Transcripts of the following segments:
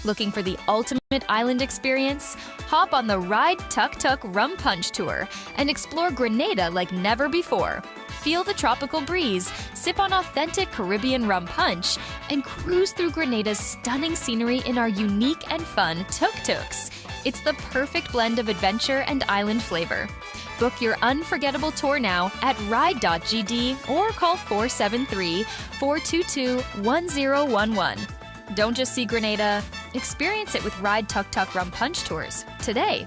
Looking for the ultimate island experience? Hop on the Ride Tuk Tuk Rum Punch Tour and explore Grenada like never before. Feel the tropical breeze, sip on authentic Caribbean rum punch, and cruise through Grenada's stunning scenery in our unique and fun tuk-tuks. It's the perfect blend of adventure and island flavor. Book your unforgettable tour now at ride.gd or call 473-422-1011. Don't just see Grenada, experience it with Ride Tuk Tuk Rum Punch Tours today.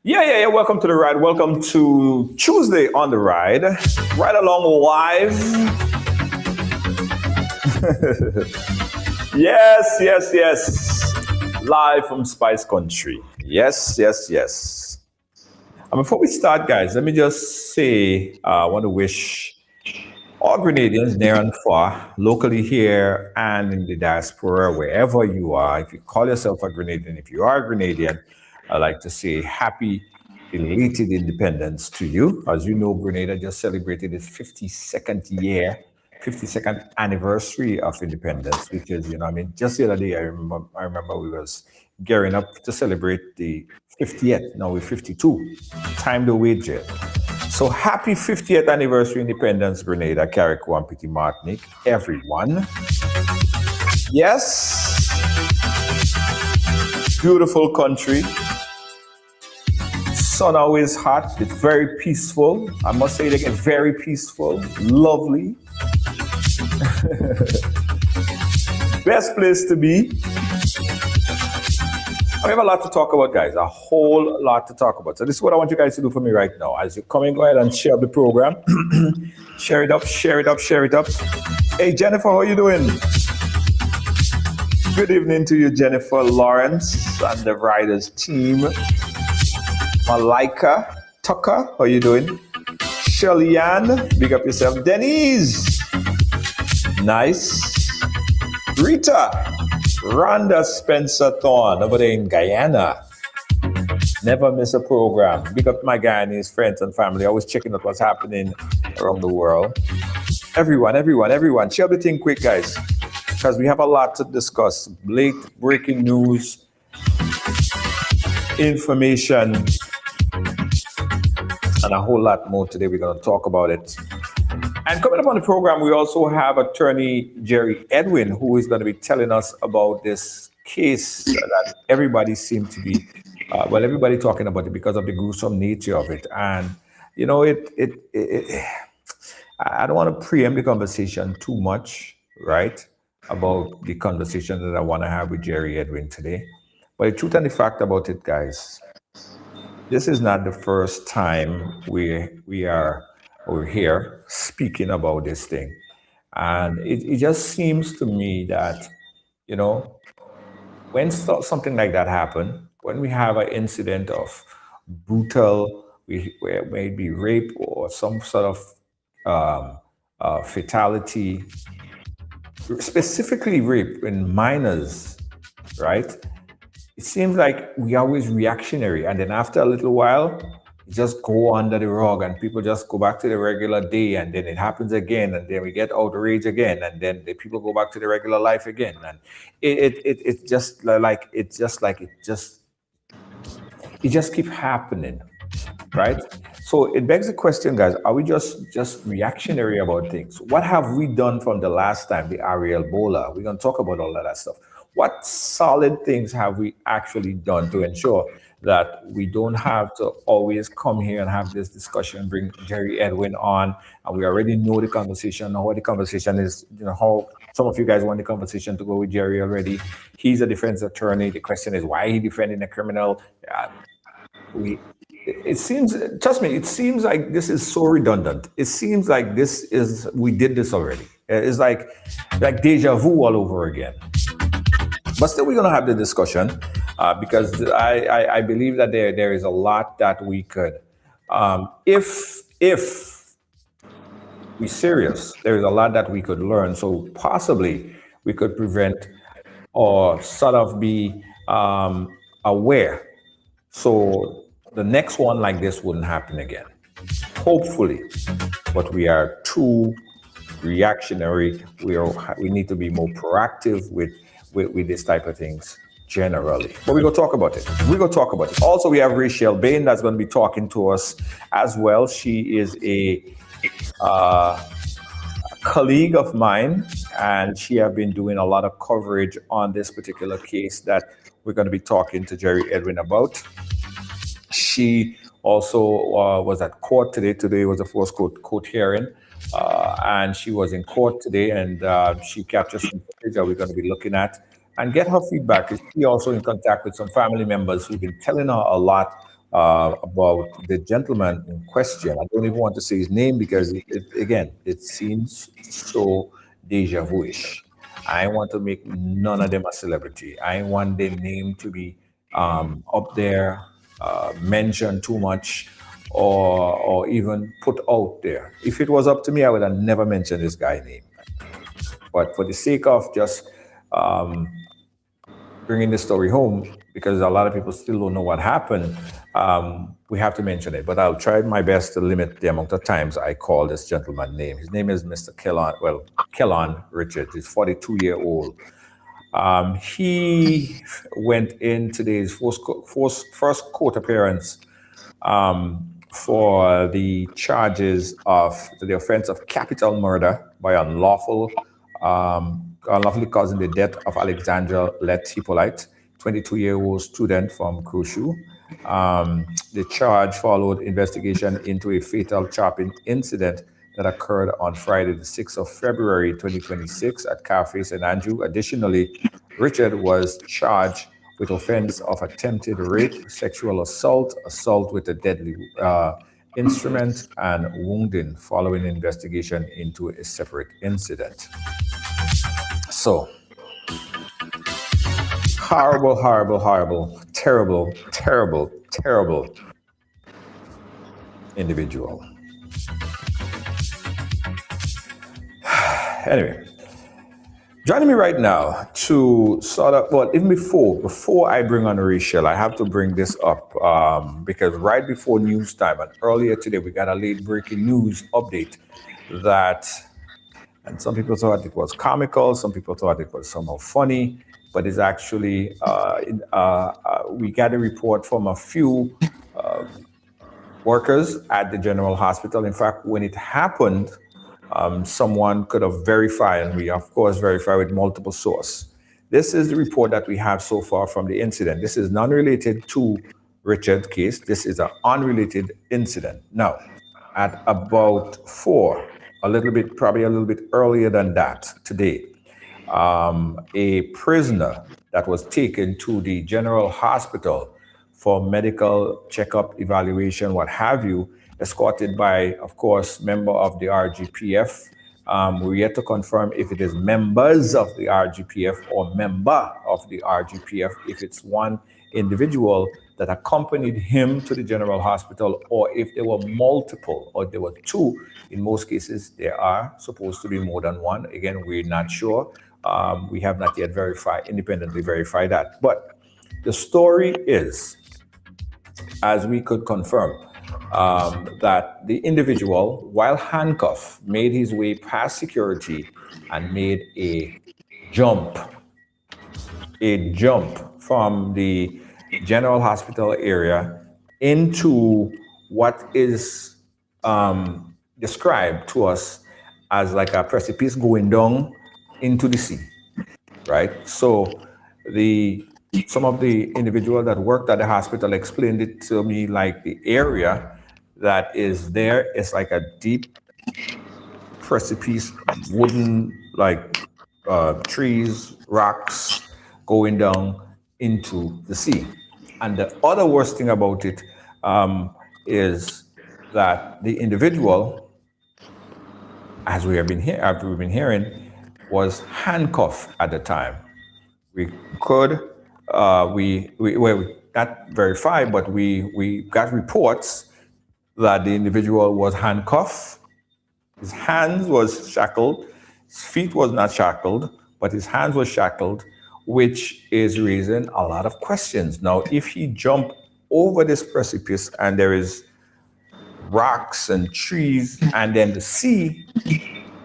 Yeah. Welcome to the ride. Welcome to Tuesday on the ride. Ridealong live. Yes. Live from Spice Country. Yes. And before we start, guys, let me just say I want to wish all Grenadians near and far, locally here and in the diaspora, wherever you are. If you call yourself a Grenadian, if you are a Grenadian, I'd like to say happy belated independence to you. As you know, Grenada just celebrated its 52nd anniversary of independence, which is, just the other day, I remember we was gearing up to celebrate the 50th. Now we're 52. Time to wait, Jill. So happy 50th anniversary independence, Grenada, Carriacou, and Petit Martinique, everyone. Yes. Beautiful country. Sun always hot. It's very peaceful. I must say it again, very peaceful, lovely. Best place to be. We have a lot to talk about, guys. A whole lot to talk about. So this is what I want you guys to do for me right now. As you come in, go ahead and share the program. Share it up. Hey, Jennifer, how are you doing? Good evening to you, Jennifer Lawrence and the Riders team. Malika Tucker, how you doing? Shirley Ann, big up yourself. Denise, nice. Rita, Rhonda Spencer Thorne over there in Guyana. Never miss a program. Big up my Guyanese friends and family, always checking out what's happening around the world. Everyone, share the thing quick, guys, because we have a lot to discuss. Late breaking news, information, and a whole lot more today. We're going to talk about it. And coming up on the program, we also have attorney Jerry Edwin, who is going to be telling us about this case that everybody seemed to be, everybody talking about it because of the gruesome nature of it. And, I don't want to preempt the conversation too much, right, about the conversation that I want to have with Jerry Edwin today. But the truth and the fact about it, guys, this is not the first time we're here speaking about this thing. And it just seems to me that, when something like that happens, when we have an incident of brutal, where it may be rape or some sort of fatality, specifically rape in minors, right? it seems like we are always reactionary, and then after a little while, it just go under the rug, and people just go back to the regular day, and then it happens again, and then we get outraged again, and then the people go back to the regular life again, and it's just like it just keep happening, right? So it begs the question, guys: are we just reactionary about things? What have we done from the last time, the Ariel Bola? We're gonna talk about all of that stuff. What solid things have we actually done to ensure that we don't have to always come here and have this discussion, bring Jerry Edwin on, and we already know the conversation, know what the conversation is, how some of you guys want the conversation to go with Jerry already. He's a defense attorney. The question is, why he defending a criminal? It seems, trust me, it seems like this is so redundant. It seems like we did this already. It's like deja vu all over again. But still, we're going to have the discussion because I believe that there is a lot that we could, if we're serious, there is a lot that we could learn. So possibly we could prevent or sort of be aware. So the next one like this wouldn't happen again. Hopefully. But we are too reactionary. We need to be more proactive with this type of things generally. But we're going to talk about it. Also, we have Rachel Bain that's going to be talking to us as well. She is a colleague of mine, and she have been doing a lot of coverage on this particular case that we're going to be talking to Jerry Edwin about. She also was at court today. Today was the first court hearing, and she was in court today, and she captured some footage that we're going to be looking at and get her feedback. She also in contact with some family members who've been telling her a lot about the gentleman in question. I don't even want to say his name because, it seems so deja vu-ish. I want to make none of them a celebrity. I want their name to be up there, mentioned too much, or even put out there. If it was up to me, I would have never mentioned this guy's name. But for the sake of just bringing the story home, because a lot of people still don't know what happened, we have to mention it. But I'll try my best to limit the amount of times I call this gentleman's name. His name is Mr. Kellon Richard. He's 42-year-old. He went in today's first court appearance for the charges of the offense of capital murder by unlawfully causing the death of Alexandra Let Hippolyte, 22-year-old student from Krushu. The charge followed investigation into a fatal chopping incident that occurred on Friday, the 6th of February, 2026 at Cafe St. Andrew. Additionally, Richard was charged with offense of attempted rape, sexual assault, assault with a deadly instrument, and wounding following investigation into a separate incident. So, horrible, terrible individual. Anyway, joining me right now to sort of, well, even before I bring on Rachel, I have to bring this up because right before news time and earlier today, we got a late breaking news update that, and some people thought it was comical, some people thought it was somehow funny, but it's actually, we got a report from a few workers at the General Hospital. In fact, when it happened, someone could have verified, and we of course verify with multiple sources. This is the report that we have so far from the incident. This is non-related to Richard's case. This is an unrelated incident. Now, at about 4, probably a little bit earlier than that today, a prisoner that was taken to the General Hospital for medical checkup, evaluation, what have you, escorted by, of course, member of the RGPF. We're yet to confirm if it is members of the RGPF or member of the RGPF, if it's one individual that accompanied him to the General Hospital, or if there were multiple, or there were 2. In most cases, there are supposed to be more than one. Again, we're not sure. We have not yet independently verified that. But The story is, as we could confirm, that the individual, while handcuffed, made his way past security and made jump, a jump from the general hospital area into what is described to us as like a precipice going down into the sea, right? So some of the individuals that worked at the hospital explained it to me like the area that is there is like a deep precipice, wooden like trees, rocks going down into the sea. And the other worst thing about it is that the individual, as we've been hearing, was handcuffed at the time. We could, we not verify, but we got reports that the individual was handcuffed. His hands was shackled. His feet was not shackled, but his hands were shackled, which is raising a lot of questions. Now, if he jumped over this precipice and there is rocks and trees and then the sea,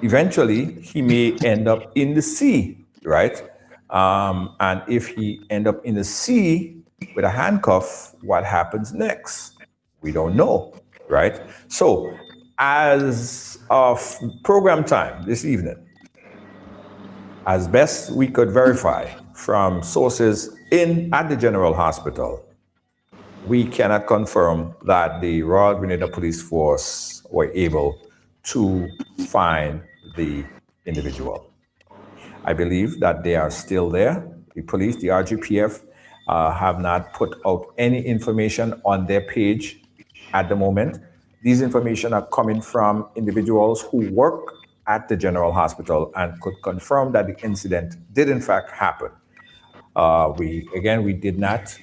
eventually he may end up in the sea, right? And if he end up in the sea with a handcuff, what happens next? We don't know, right? So, as of program time this evening, as best we could verify from sources at the General Hospital, we cannot confirm that the Royal Grenada Police Force were able to find the individual. I believe that they are still there. The police, the RGPF, have not put out any information on their page at the moment. These information are coming from individuals who work at the General Hospital and could confirm that the incident did in fact happen. We did not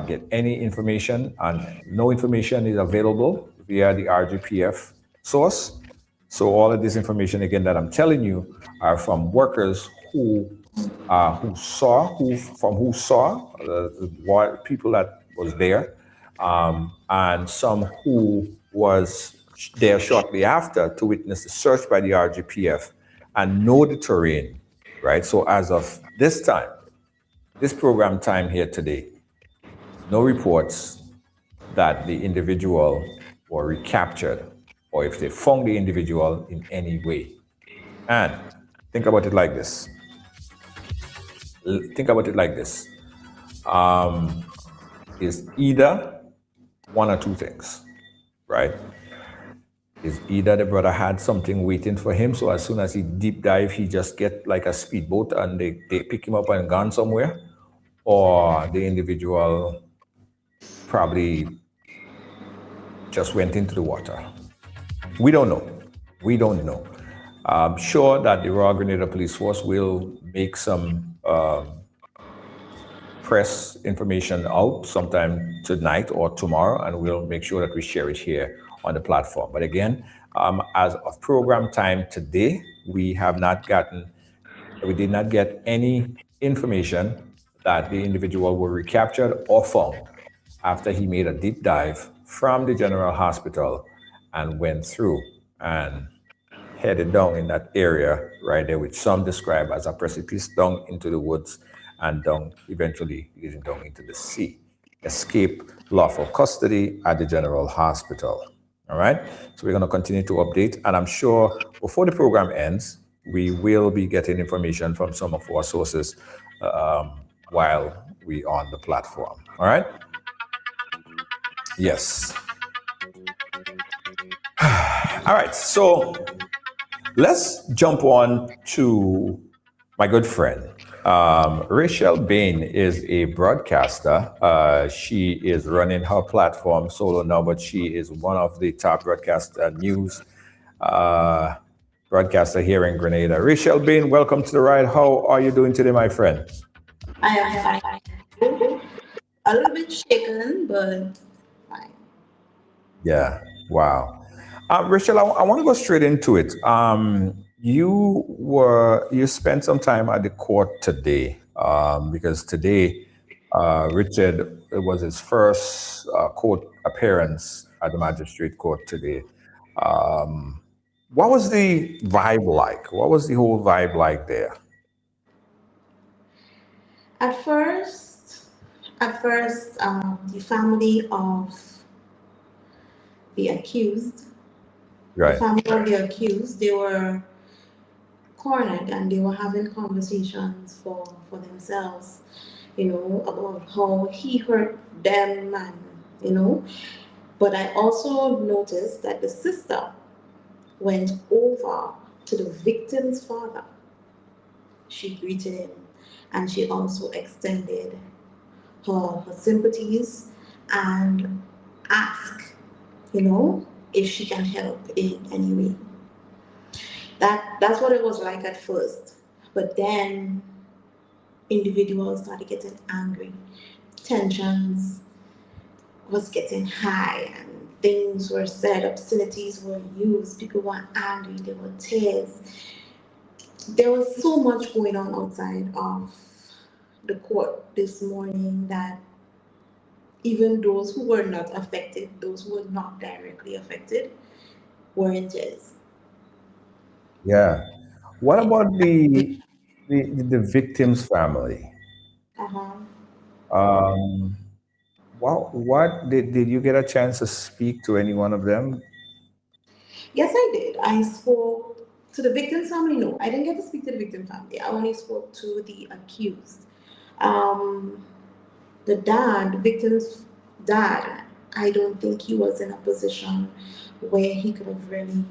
get any information, and no information is available via the RGPF source. So all of this information, again, that I'm telling you, are from workers who saw people that was there, and some who was there shortly after to witness the search by the RGPF and know the terrain, right? So as of this time, this program time here today, no reports that the individual were recaptured or if they found the individual in any way. And think about it like this. Is either one or two things, right? Is either the brother had something waiting for him, so as soon as he deep dive, he just get like a speedboat and they pick him up and gone somewhere, or the individual probably just went into the water. We don't know. I'm sure that the Royal Grenada Police Force will make some press information out sometime tonight or tomorrow, and we'll make sure that we share it here on the platform. But again, as of program time today, we did not get any information that the individual were recaptured or found after he made a deep dive from the General Hospital and went through and headed down in that area right there, which some describe as a precipice down into the woods and down, eventually leading down into the sea. Escape lawful custody at the General Hospital. All right, so we're going to continue to update, and I'm sure before the program ends, we will be getting information from some of our sources while we on the platform. All right. Yes. All right, so let's jump on to my good friend. Rachel Bain is a broadcaster. She is running her platform solo now, but she is one of the top news broadcaster here in Grenada. Rachel Bain, welcome to the ride. How are you doing today, my friend? I am fine. A little bit shaken, but fine. Yeah, wow. Rachel, I want to go straight into it. You spent some time at the court today, because today Richard, it was his first court appearance at the magistrate court today. Um, what was the vibe like? What was the whole vibe like there? At first, the family of the accused, Right. they were cornered and they were having conversations for themselves, about how he hurt them and, you know. But I also noticed that the sister went over to the victim's father. She greeted him and she also extended her sympathies and asked, if she can help in any way. That's what it was like at first. But then individuals started getting angry. Tensions was getting high and things were said, obscenities were used, people were angry, there were tears. There was so much going on outside of the court this morning that even those who were not affected, those who were not directly affected, were in tears. Yeah. What about the victim's family? Uh-huh. Um, what did you get a chance to speak to any one of them? Yes, I did. I spoke to the victim's family. No, I didn't get to speak to the victim family. I only spoke to the accused. Um, the victim's dad, I don't think he was in a position where he could have really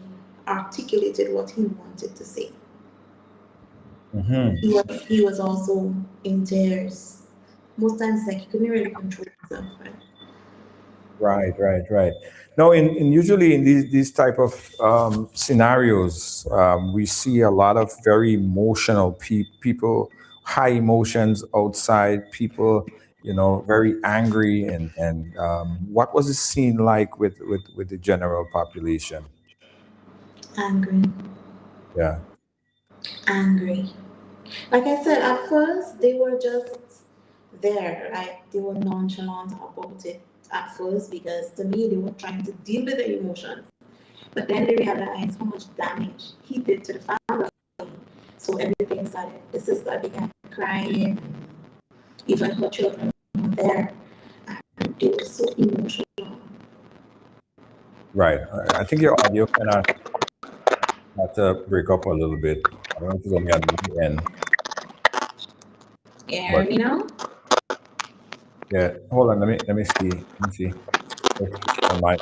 articulated what he wanted to say. Hmm. He was also in tears. Most times, like he couldn't really control himself. Right? Right, right, right. No, in usually in these type of scenarios, we see a lot of very emotional people, high emotions outside, people, very angry, and what was the scene like with the general population? Angry, Yeah. angry. Like I said, at first they were just there, like they were nonchalant about it at first because to me they were trying to deal with the emotions. But then they realized how much damage he did to the family. So everything started. The sister began crying, even her children were there, and they were so emotional. Right. I think your audio kind of had to break up a little bit. I don't know if it's only at the end, Yeah, but you know? yeah. Hold on. Let me see. Let me see. If on my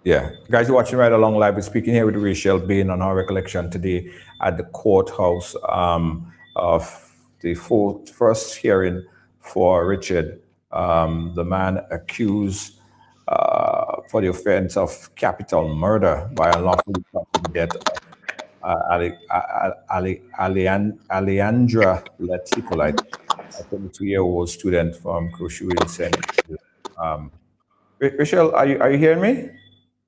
Yeah, guys, you're watching right along live. We're speaking here with Rachel Bain on our recollection today at the courthouse of the first hearing for Richard, the man accused for the offense of capital murder by unlawfully causing the death of Alejandra Latipolite, a 22-year-old student from Crucial St. Um, Rachel, are you hearing me?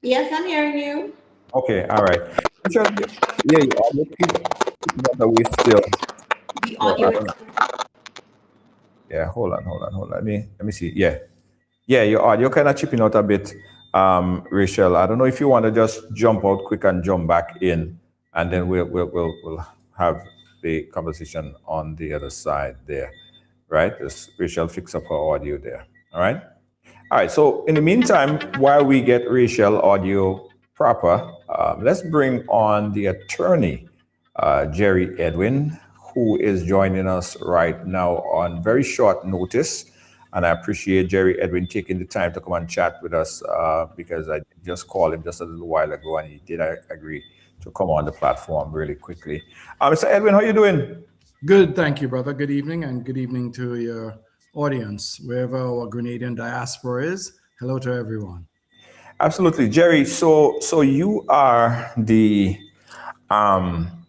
Yes, I'm hearing you. Okay, all right. Just, yeah, you audio keep that away still. The So I audio don't is. know. Yeah, hold on. Let me see. Yeah, yeah, your audio kind of chipping out a bit, Rachel. I don't know if you want to just jump out quick and jump back in, and then we'll have the conversation on the other side there, right? Just Rachel fix up her audio there. All right. All right, so in the meantime, while we get Rachel audio proper, let's bring on the attorney, Jerry Edwin, who is joining us right now on very short notice. And I appreciate Jerry Edwin taking the time to come and chat with us because I just called him just a little while ago and he did agree to come on the platform really quickly. Mr. Edwin, how you doing? Good, thank you, brother. Good evening, and good evening to your audience, wherever our Grenadian diaspora is. Hello to everyone. Absolutely, Jerry. So you are the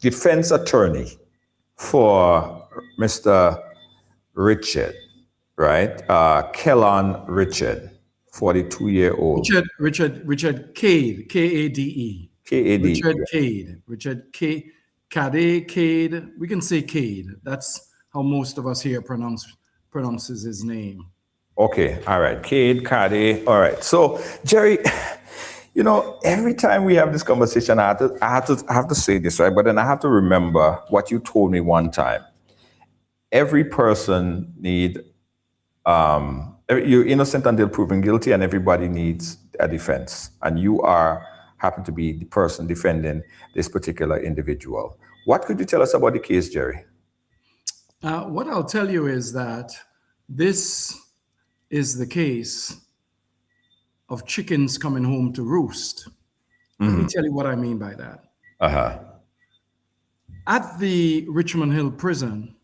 defense attorney for Mr. Richard, right? Kellon Richard, 42-year-old. Richard Cade, Kade, KAD. Richard Cade, Richard Cade, We can say Cade. That's how most of us here pronounce pronounces his name. Okay, all right. Cade, Cade. All right. So, Jerry, you know, every time we have this conversation, I have to say this, right? But then I have to remember what you told me one time. Every person you're innocent until proven guilty, and everybody needs a defense. And you happen to be the person defending this particular individual. What could you tell us about the case, Jerry? What I'll tell you is that this is the case of chickens coming home to roost. Let me tell you what I mean by that. Uh-huh. At the Richmond Hill prison,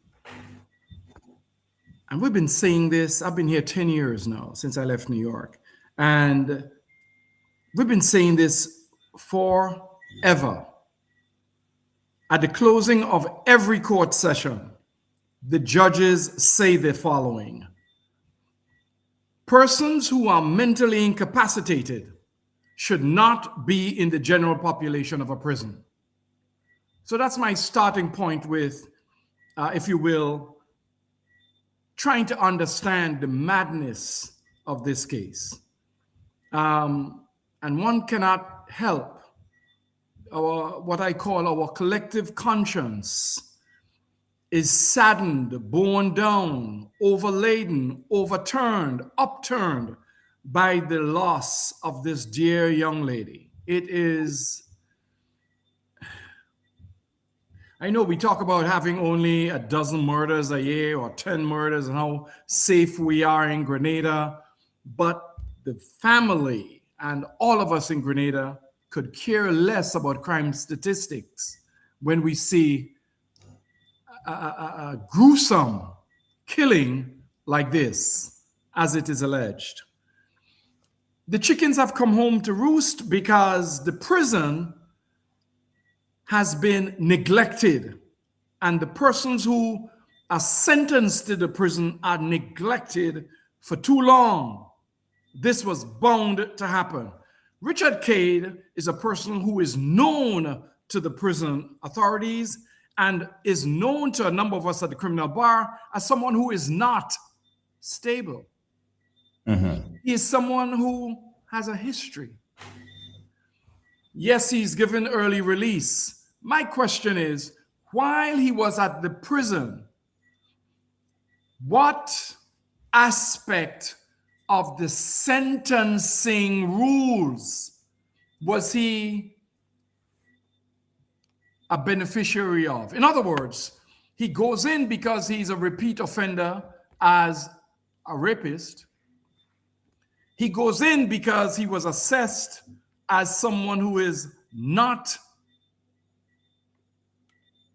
and we've been saying this, I've been here 10 years now since I left New York. And we've been saying this forever. At the closing of every court session, the judges say the following: persons who are mentally incapacitated should not be in the general population of a prison. So that's my starting point with, if you will, trying to understand the madness of this case. And one cannot help what I call our collective conscience is saddened, borne down, overladen, overturned, upturned by the loss of this dear young lady. It is, I know we talk about having only a dozen murders a year or 10 murders and how safe we are in Grenada, but the family and all of us in Grenada could care less about crime statistics when we see a gruesome killing like this, as it is alleged. The chickens have come home to roost because the prison has been neglected, and the persons who are sentenced to the prison are neglected for too long. This was bound to happen. Richard Cade is a person who is known to the prison authorities and is known to a number of us at the criminal bar as someone who is not stable. He is someone who has a history. Yes, he's given early release. My question is, while he was at the prison, what aspect of the sentencing rules was he a beneficiary of? In other words, he goes in because he's a repeat offender as a rapist. He goes in because he was assessed as someone who is not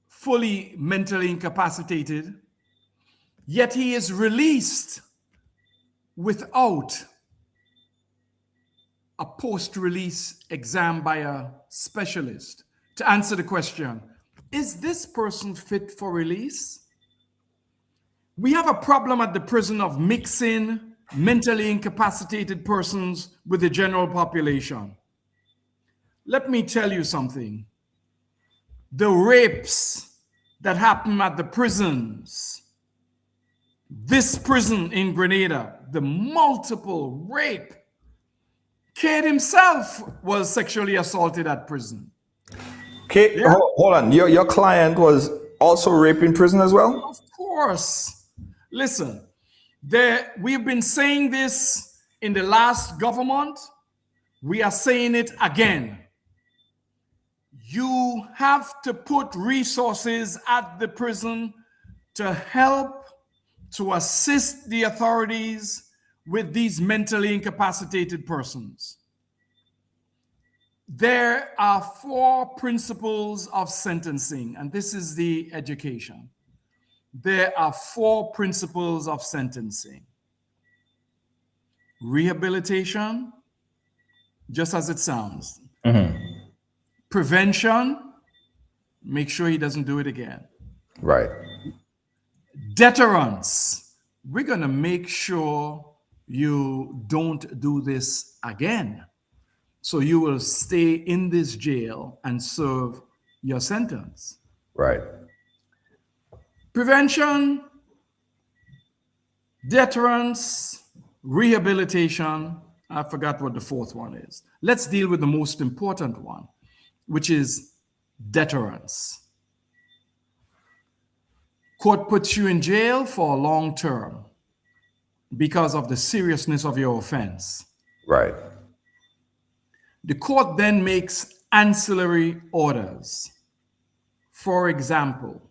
fully mentally incapacitated, yet he is released without a post-release exam by a specialist to answer the question, is this person fit for release? We have a problem at the prison of mixing mentally incapacitated persons with the general population. Let me tell you something. The rapes that happen at the prisons, this prison in Grenada, the multiple rape, Cade himself was sexually assaulted at prison. Okay, Yeah. hold on. Your client was also raped in prison as well? Of course. Listen, we've been saying this in the last government. We are saying it again. You have to put resources at the prison to help, to assist the authorities with these mentally incapacitated persons. There are 4 principles of sentencing, and this is the education. There are 4 principles of sentencing. Rehabilitation, just as it sounds. Prevention, make sure he doesn't do it again. Right. Deterrence, we're going to make sure you don't do this again. So you will stay in this jail and serve your sentence. Right. Prevention, Deterrence, rehabilitation. I forgot what the fourth one is. Let's deal with the most important one, which is deterrence. Court puts you in jail for a long term because of the seriousness of your offense. Right. The court then makes ancillary orders. For example,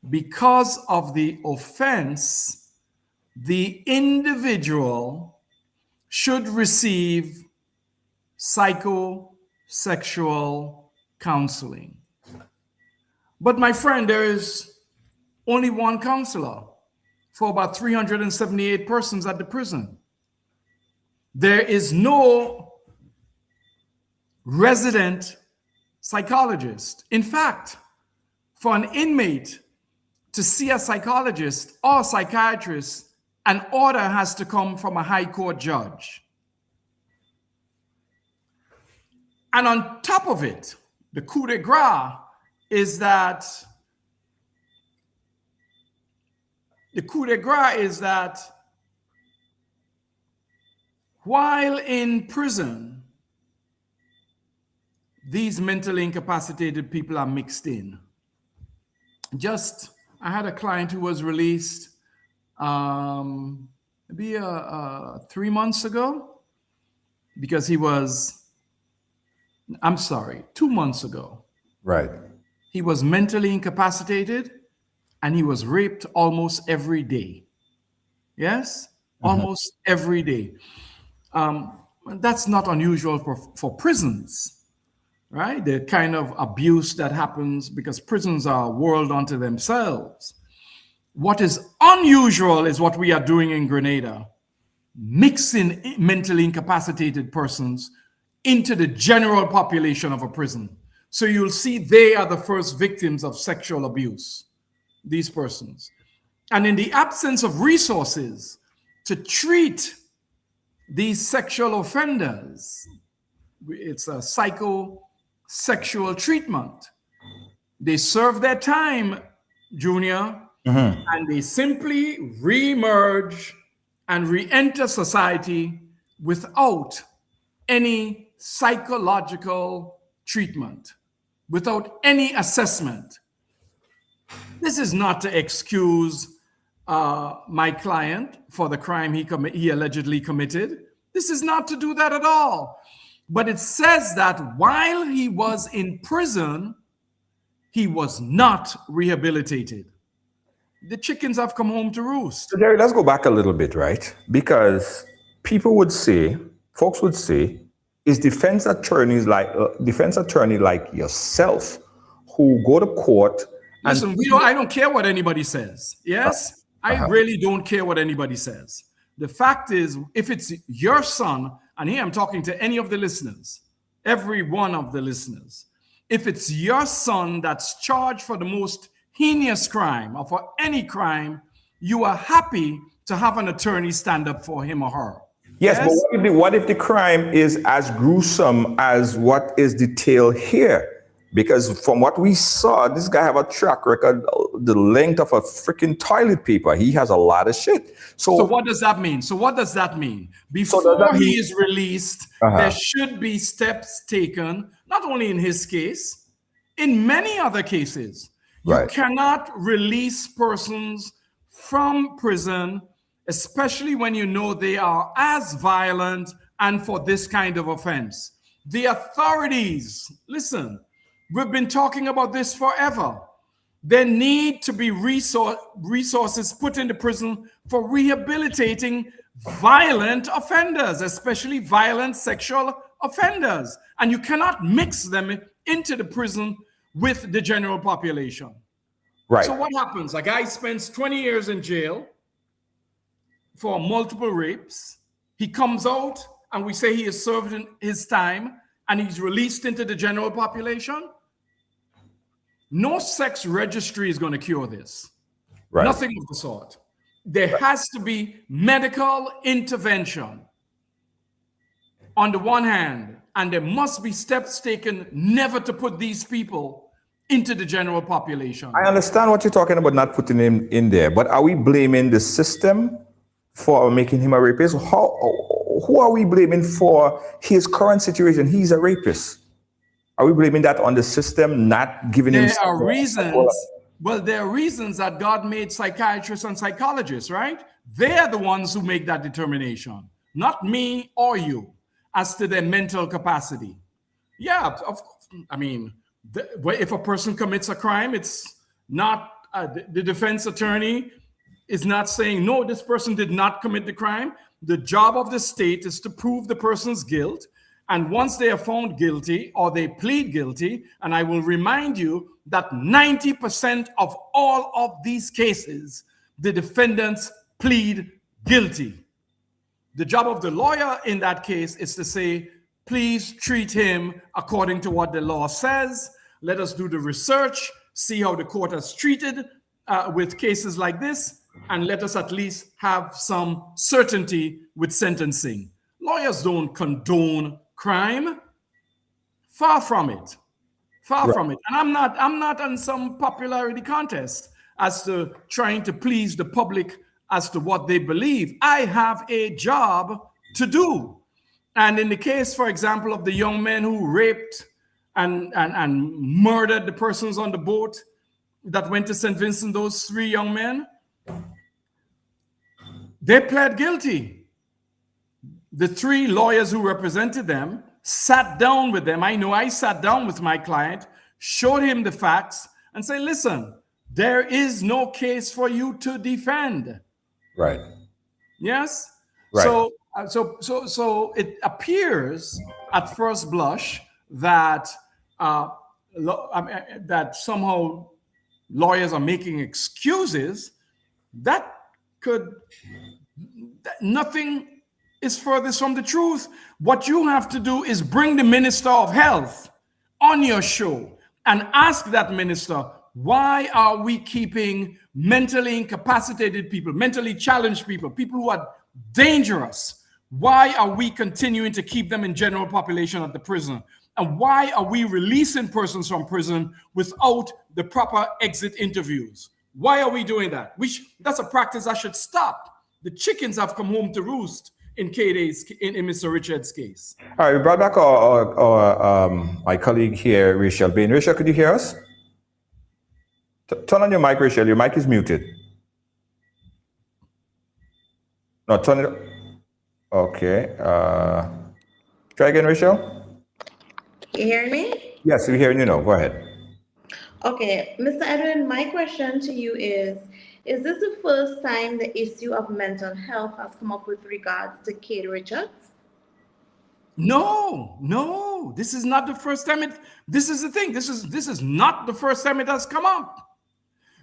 because of the offense, the individual should receive psychosexual counseling. But my friend, there is only one counselor for about 378 persons at the prison. There is no resident psychologist. In fact, for an inmate to see a psychologist or a psychiatrist, an order has to come from a high court judge. And on top of it, the coup de grace is that while in prison, these mentally incapacitated people are mixed in. I had a client who was released maybe 3 months ago because 2 months ago. Right. He was mentally incapacitated and he was raped almost every day. Yes? Almost every day. That's not unusual for prisons. Right? The kind of abuse that happens because prisons are a world unto themselves. What is unusual is what we are doing in Grenada, mixing mentally incapacitated persons into the general population of a prison. So you'll see they are the first victims of sexual abuse, these persons. And in the absence of resources to treat these sexual offenders, it's a psychosexual treatment. They serve their time, Junior, and they simply re-emerge and re-enter society without any psychological treatment, without any assessment. This is not to excuse my client for the crime he allegedly committed. This is not to do that at all. But it says that while he was in prison, he was not rehabilitated. The chickens have come home to roost. So Jerry, let's go back a little bit, right? Because folks would say, is defense attorney like yourself who go to court and Listen, I don't care what anybody says. Yes? I really don't care what anybody says. The fact is, if it's your son, and here I'm talking to any of the listeners, every one of the listeners, if it's your son that's charged for the most heinous crime or for any crime, you are happy to have an attorney stand up for him or her. yes, but what if the crime is as gruesome as what is detailed here? Because from what we saw, this guy have a track record the length of a freaking toilet paper. He has a lot of shit. So what does that mean? Before he is released, there should be steps taken, not only in his case, in many other cases. You cannot release persons from prison, especially when you know they are as violent and for this kind of offense. The authorities, listen, we've been talking about this forever. There need to be resources put into prison for rehabilitating violent offenders, especially violent sexual offenders. And you cannot mix them into the prison with the general population. Right. So what happens? A guy spends 20 years in jail for multiple rapes. He comes out and we say he has served his time and he's released into the general population. No sex registry is going to cure this. Right. Nothing of the sort. There has to be medical intervention on the one hand, and there must be steps taken never to put these people into the general population. I understand what you're talking about, not putting him in there, but are we blaming the system for making him a rapist? Who are we blaming for his current situation? He's a rapist. Are we blaming that on the system not giving him? There are reasons that God made psychiatrists and psychologists, right? They're the ones who make that determination, not me or you, as to their mental capacity. Yeah, of course. I mean, if a person commits a crime, it's not the defense attorney is not saying, no, this person did not commit the crime. The job of the state is to prove the person's guilt. And once they are found guilty or they plead guilty, and I will remind you that 90% of all of these cases, the defendants plead guilty. The job of the lawyer in that case is to say, please treat him according to what the law says. Let us do the research, see how the court has treated with cases like this, and let us at least have some certainty with sentencing. Lawyers don't condone crime. Far from it. Far from it. And I'm not on some popularity contest as to trying to please the public as to what they believe. I have a job to do. And in the case, for example, of the young men who raped and murdered the persons on the boat that went to St. Vincent, those 3 young men, they pled guilty. The 3 lawyers who represented them sat down with them. I know I sat down with my client, showed him the facts, and say, listen, there is no case for you to defend. Right. Yes? Right. So it appears at first blush that that somehow lawyers are making excuses. Nothing is furthest from the truth. What you have to do is bring the Minister of Health on your show and ask that minister, why are we keeping mentally incapacitated people, mentally challenged people, people who are dangerous? Why are we continuing to keep them in general population at the prison? And why are we releasing persons from prison without the proper exit interviews? Why are we doing that? That's a practice that should stop. The chickens have come home to roost in Mr. Richard's case. All right, we brought back my colleague here, Rachel Bain. Rachel, could you hear us? Turn on your mic, Rachel. Your mic is muted. No, turn it. Okay. Try again, Rachel. You hear me? Yes, we're hearing you now. Go ahead. Okay, Mr. Edwin, my question to you is this the first time the issue of mental health has come up with regards to Kate Richards? No, this is not the first time this is the thing. This is not the first time it has come up.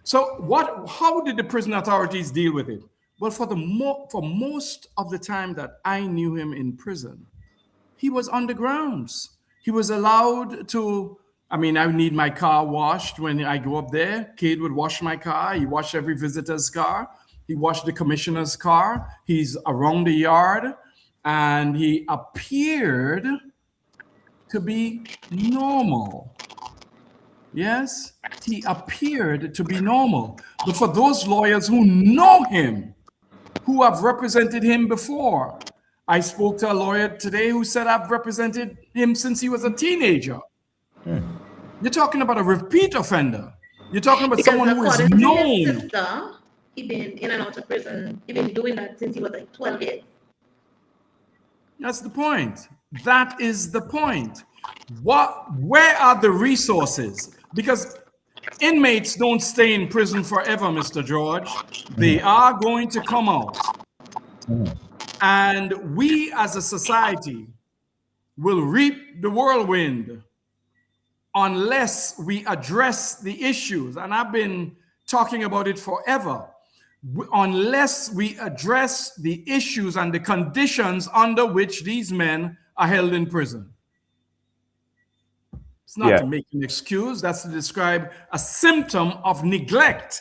So how did the prison authorities deal with it? Well, for most of the time that I knew him in prison, he was on the grounds. He was allowed to, I need my car washed when I go up there. Cade would wash my car. He washed every visitor's car. He washed the commissioner's car. He's around the yard, and he appeared to be normal. Yes, he appeared to be normal. But for those lawyers who know him, who have represented him before, I spoke to a lawyer today who said, I've represented him since he was a teenager. You're talking about a repeat offender. You're talking about someone who is known. His sister, he's been in and out of prison. He's been doing that since he was like 12 years. That's the point. That is the point. Where are the resources? Because inmates don't stay in prison forever, Mr. George. They are going to come out. And we as a society will reap the whirlwind unless we address the issues. And I've been talking about it forever. Unless we address the issues and the conditions under which these men are held in prison. It's not to make an excuse. That's to describe a symptom of neglect.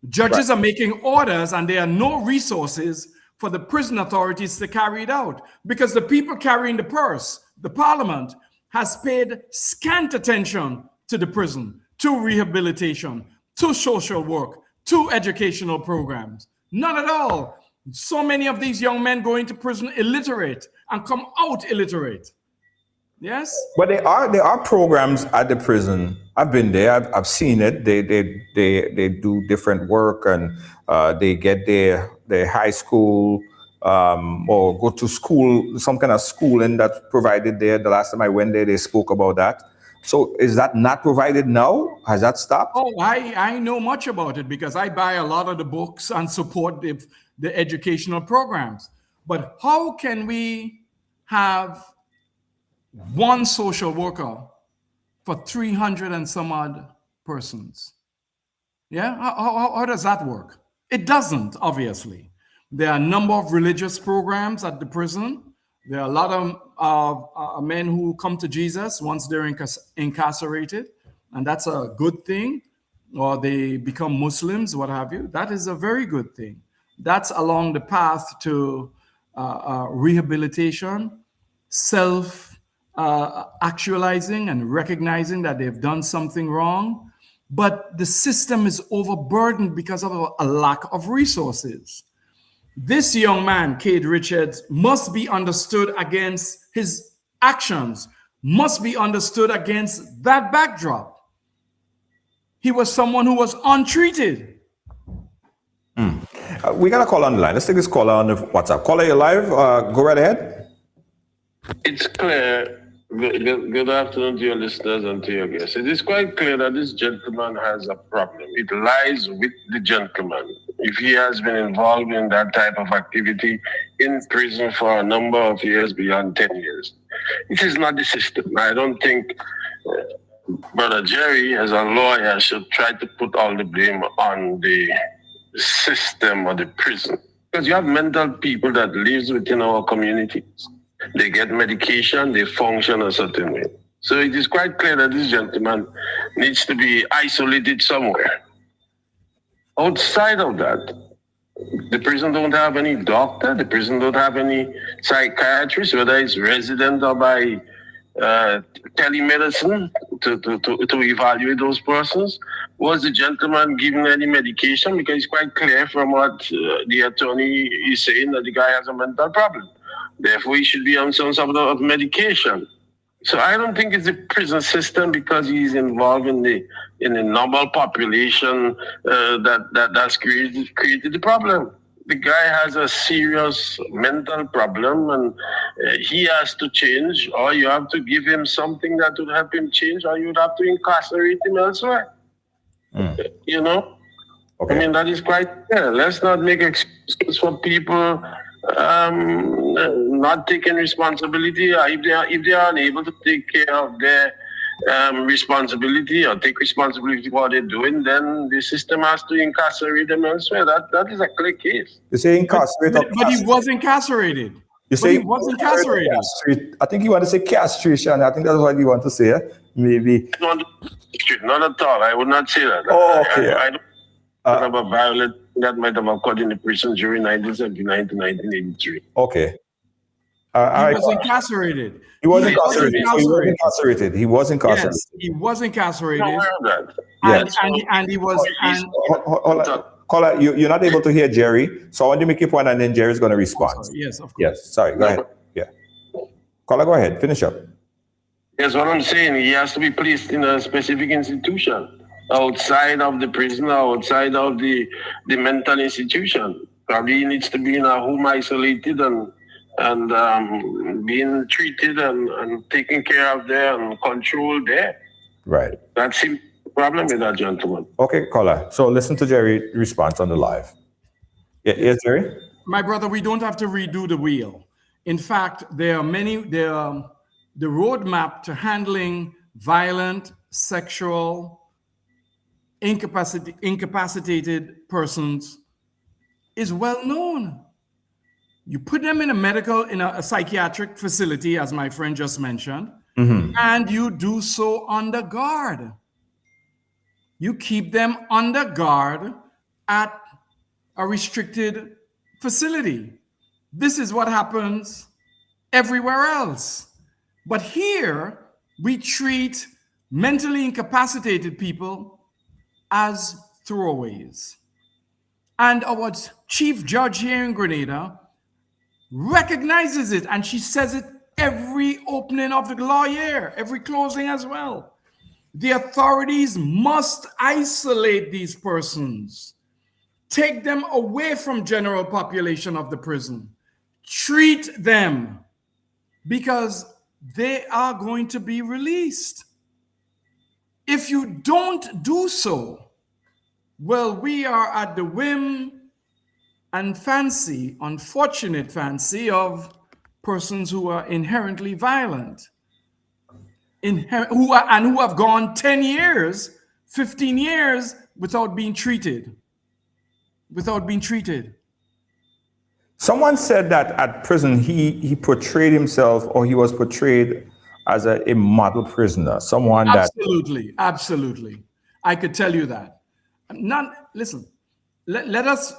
Judges are making orders and there are no resources for the prison authorities to carry it out because the people carrying the purse, the parliament, has paid scant attention to the prison, to rehabilitation, to social work, to educational programs. Not at all. So many of these young men go into prison illiterate and come out illiterate. Yes? But there are programs at the prison. I've been there. I've seen it. They do different work, and they get their high school or go to school, some kind of schooling that's provided there. The last time I went there, they spoke about that. So is that not provided now? Has that stopped? Oh, I know much about it because I buy a lot of the books and support the educational programs. But how can we have one social worker for 300 and some odd persons? Yeah, how does that work? It doesn't, obviously. There are a number of religious programs at the prison. There are a lot of men who come to Jesus once they're incarcerated, and that's a good thing. Or they become Muslims, what have you. That is a very good thing. That's along the path to rehabilitation, self-actualizing and recognizing that they've done something wrong. But the system is overburdened because of a lack of resources. This young man, Cade Richards, must be understood against his actions, must be understood against that backdrop. He was someone who was untreated. We got a call on the line. Let's take this caller on the WhatsApp. Caller, you're live. Go right ahead. It's clear. Good afternoon to your listeners and to your guests. It is quite clear that this gentleman has a problem. It lies with the gentleman. If he has been involved in that type of activity in prison for a number of years, beyond 10 years, it is not the system. I don't think Brother Jerry, as a lawyer, should try to put all the blame on the system or the prison. Because you have mental people that lives within our communities. They get medication, they function a certain way. So it is quite clear that this gentleman needs to be isolated somewhere. Outside of that, the prison don't have any doctor, the prison don't have any psychiatrist, whether it's resident or by telemedicine to evaluate those persons. Was the gentleman given any medication? Because it's quite clear from what the attorney is saying that the guy has a mental problem. Therefore, he should be on some sort of medication. So I don't think it's the prison system because he's involved in the normal population that's created the problem. The guy has a serious mental problem and he has to change, or you have to give him something that would help him change, or you'd have to incarcerate him elsewhere. You know? Okay. I mean, that is quite clear. Let's not make excuses for people not taking responsibility, or if they are unable to take care of their responsibility or take responsibility for what they're doing, then the system has to incarcerate them elsewhere. That is a clear case. You say incarcerate, But he was incarcerated. You say he was incarcerated. I think you want to say castration. I think that's what you want to say. Maybe. Not at all. I would not say that. Oh, okay. I don't have a violent that might have occurred in the prison during 1979 to 1983. Okay. He was incarcerated. He was incarcerated. He was incarcerated. Yes, he was incarcerated. I'm aware of that. Yes. And he was. Hold on. Caller, you're not able to hear Jerry, so I want to make your point, and then Jerry's going to respond. Yes, of course. Yes, sorry, go ahead. Yeah. Caller, go ahead. Finish up. Yes, what I'm saying, he has to be placed in a specific institution outside of the prison, outside of the mental institution. Probably he needs to be in a home isolated and being treated and taken care of there and controlled there. Right. That's the problem with that gentleman. Okay, caller. So listen to Jerry's response on the live. Yes, Jerry? My brother, we don't have to redo the wheel. In fact, the roadmap to handling violent, sexual, incapacitated persons is well known. You put them in a psychiatric facility, as my friend just mentioned, and you do so under guard. You keep them under guard at a restricted facility. This is what happens everywhere else. But here, we treat mentally incapacitated people as throwaways. And our chief judge here in Grenada recognizes it, and she says it every opening of the law year, every closing as well. The authorities must isolate these persons, take them away from general population of the prison, treat them, because they are going to be released. If you don't do so, well, we are at the whim and fancy, unfortunate fancy, of persons who are inherently violent, who have gone 10 years, 15 years without being treated. Someone said that at prison he portrayed himself, or he was portrayed as a model prisoner, someone that. Absolutely. I could tell you that. Listen, let us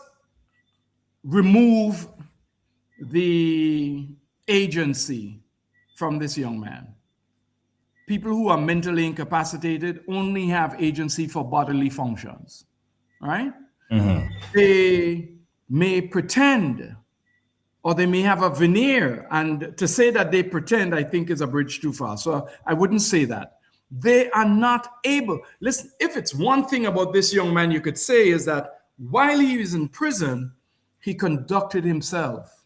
remove the agency from this young man. People who are mentally incapacitated only have agency for bodily functions, right? Mm-hmm. They may pretend, or they may have a veneer, and to say that they pretend, I think, is a bridge too far. So I wouldn't say that. They are not able. Listen, if it's one thing about this young man you could say, is that while he was in prison, he conducted himself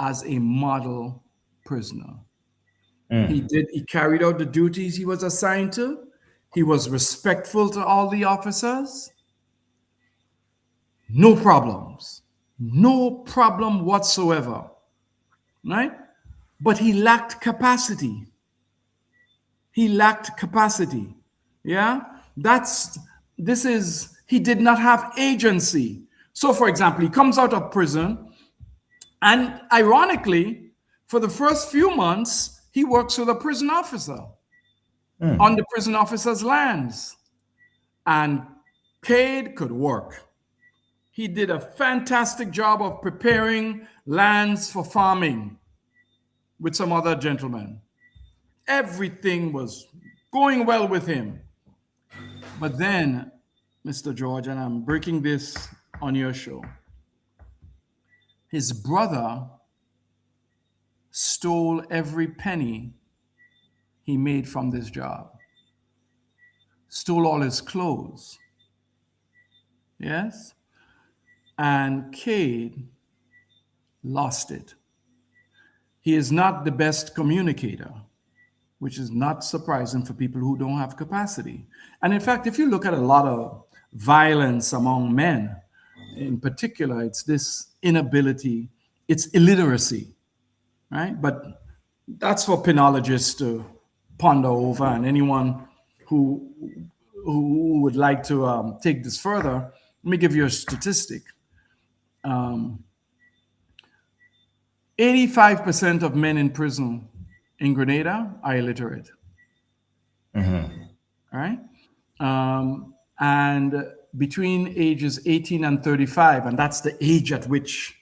as a model prisoner. He carried out the duties he was assigned to. He was respectful to all the officers. No problems. No problem whatsoever. Right? But he lacked capacity. Yeah? He did not have agency. So, for example, he comes out of prison, and ironically, for the first few months, he works with a prison officer on the prison officer's lands, and Cade could work. He did a fantastic job of preparing lands for farming with some other gentlemen. Everything was going well with him. But then, Mr. George, and I'm breaking this on your show, his brother stole every penny he made from this job, stole all his clothes. Yes? And Cade lost it. He is not the best communicator, which is not surprising for people who don't have capacity. And in fact, if you look at a lot of violence among men, in particular, it's this inability, it's illiteracy, right? But that's for penologists to ponder over, and anyone who would like to take this further. Let me give you a statistic. 85% of men in prison in Grenada are illiterate. Mm-hmm. All right? And between ages 18 and 35, and that's the age at which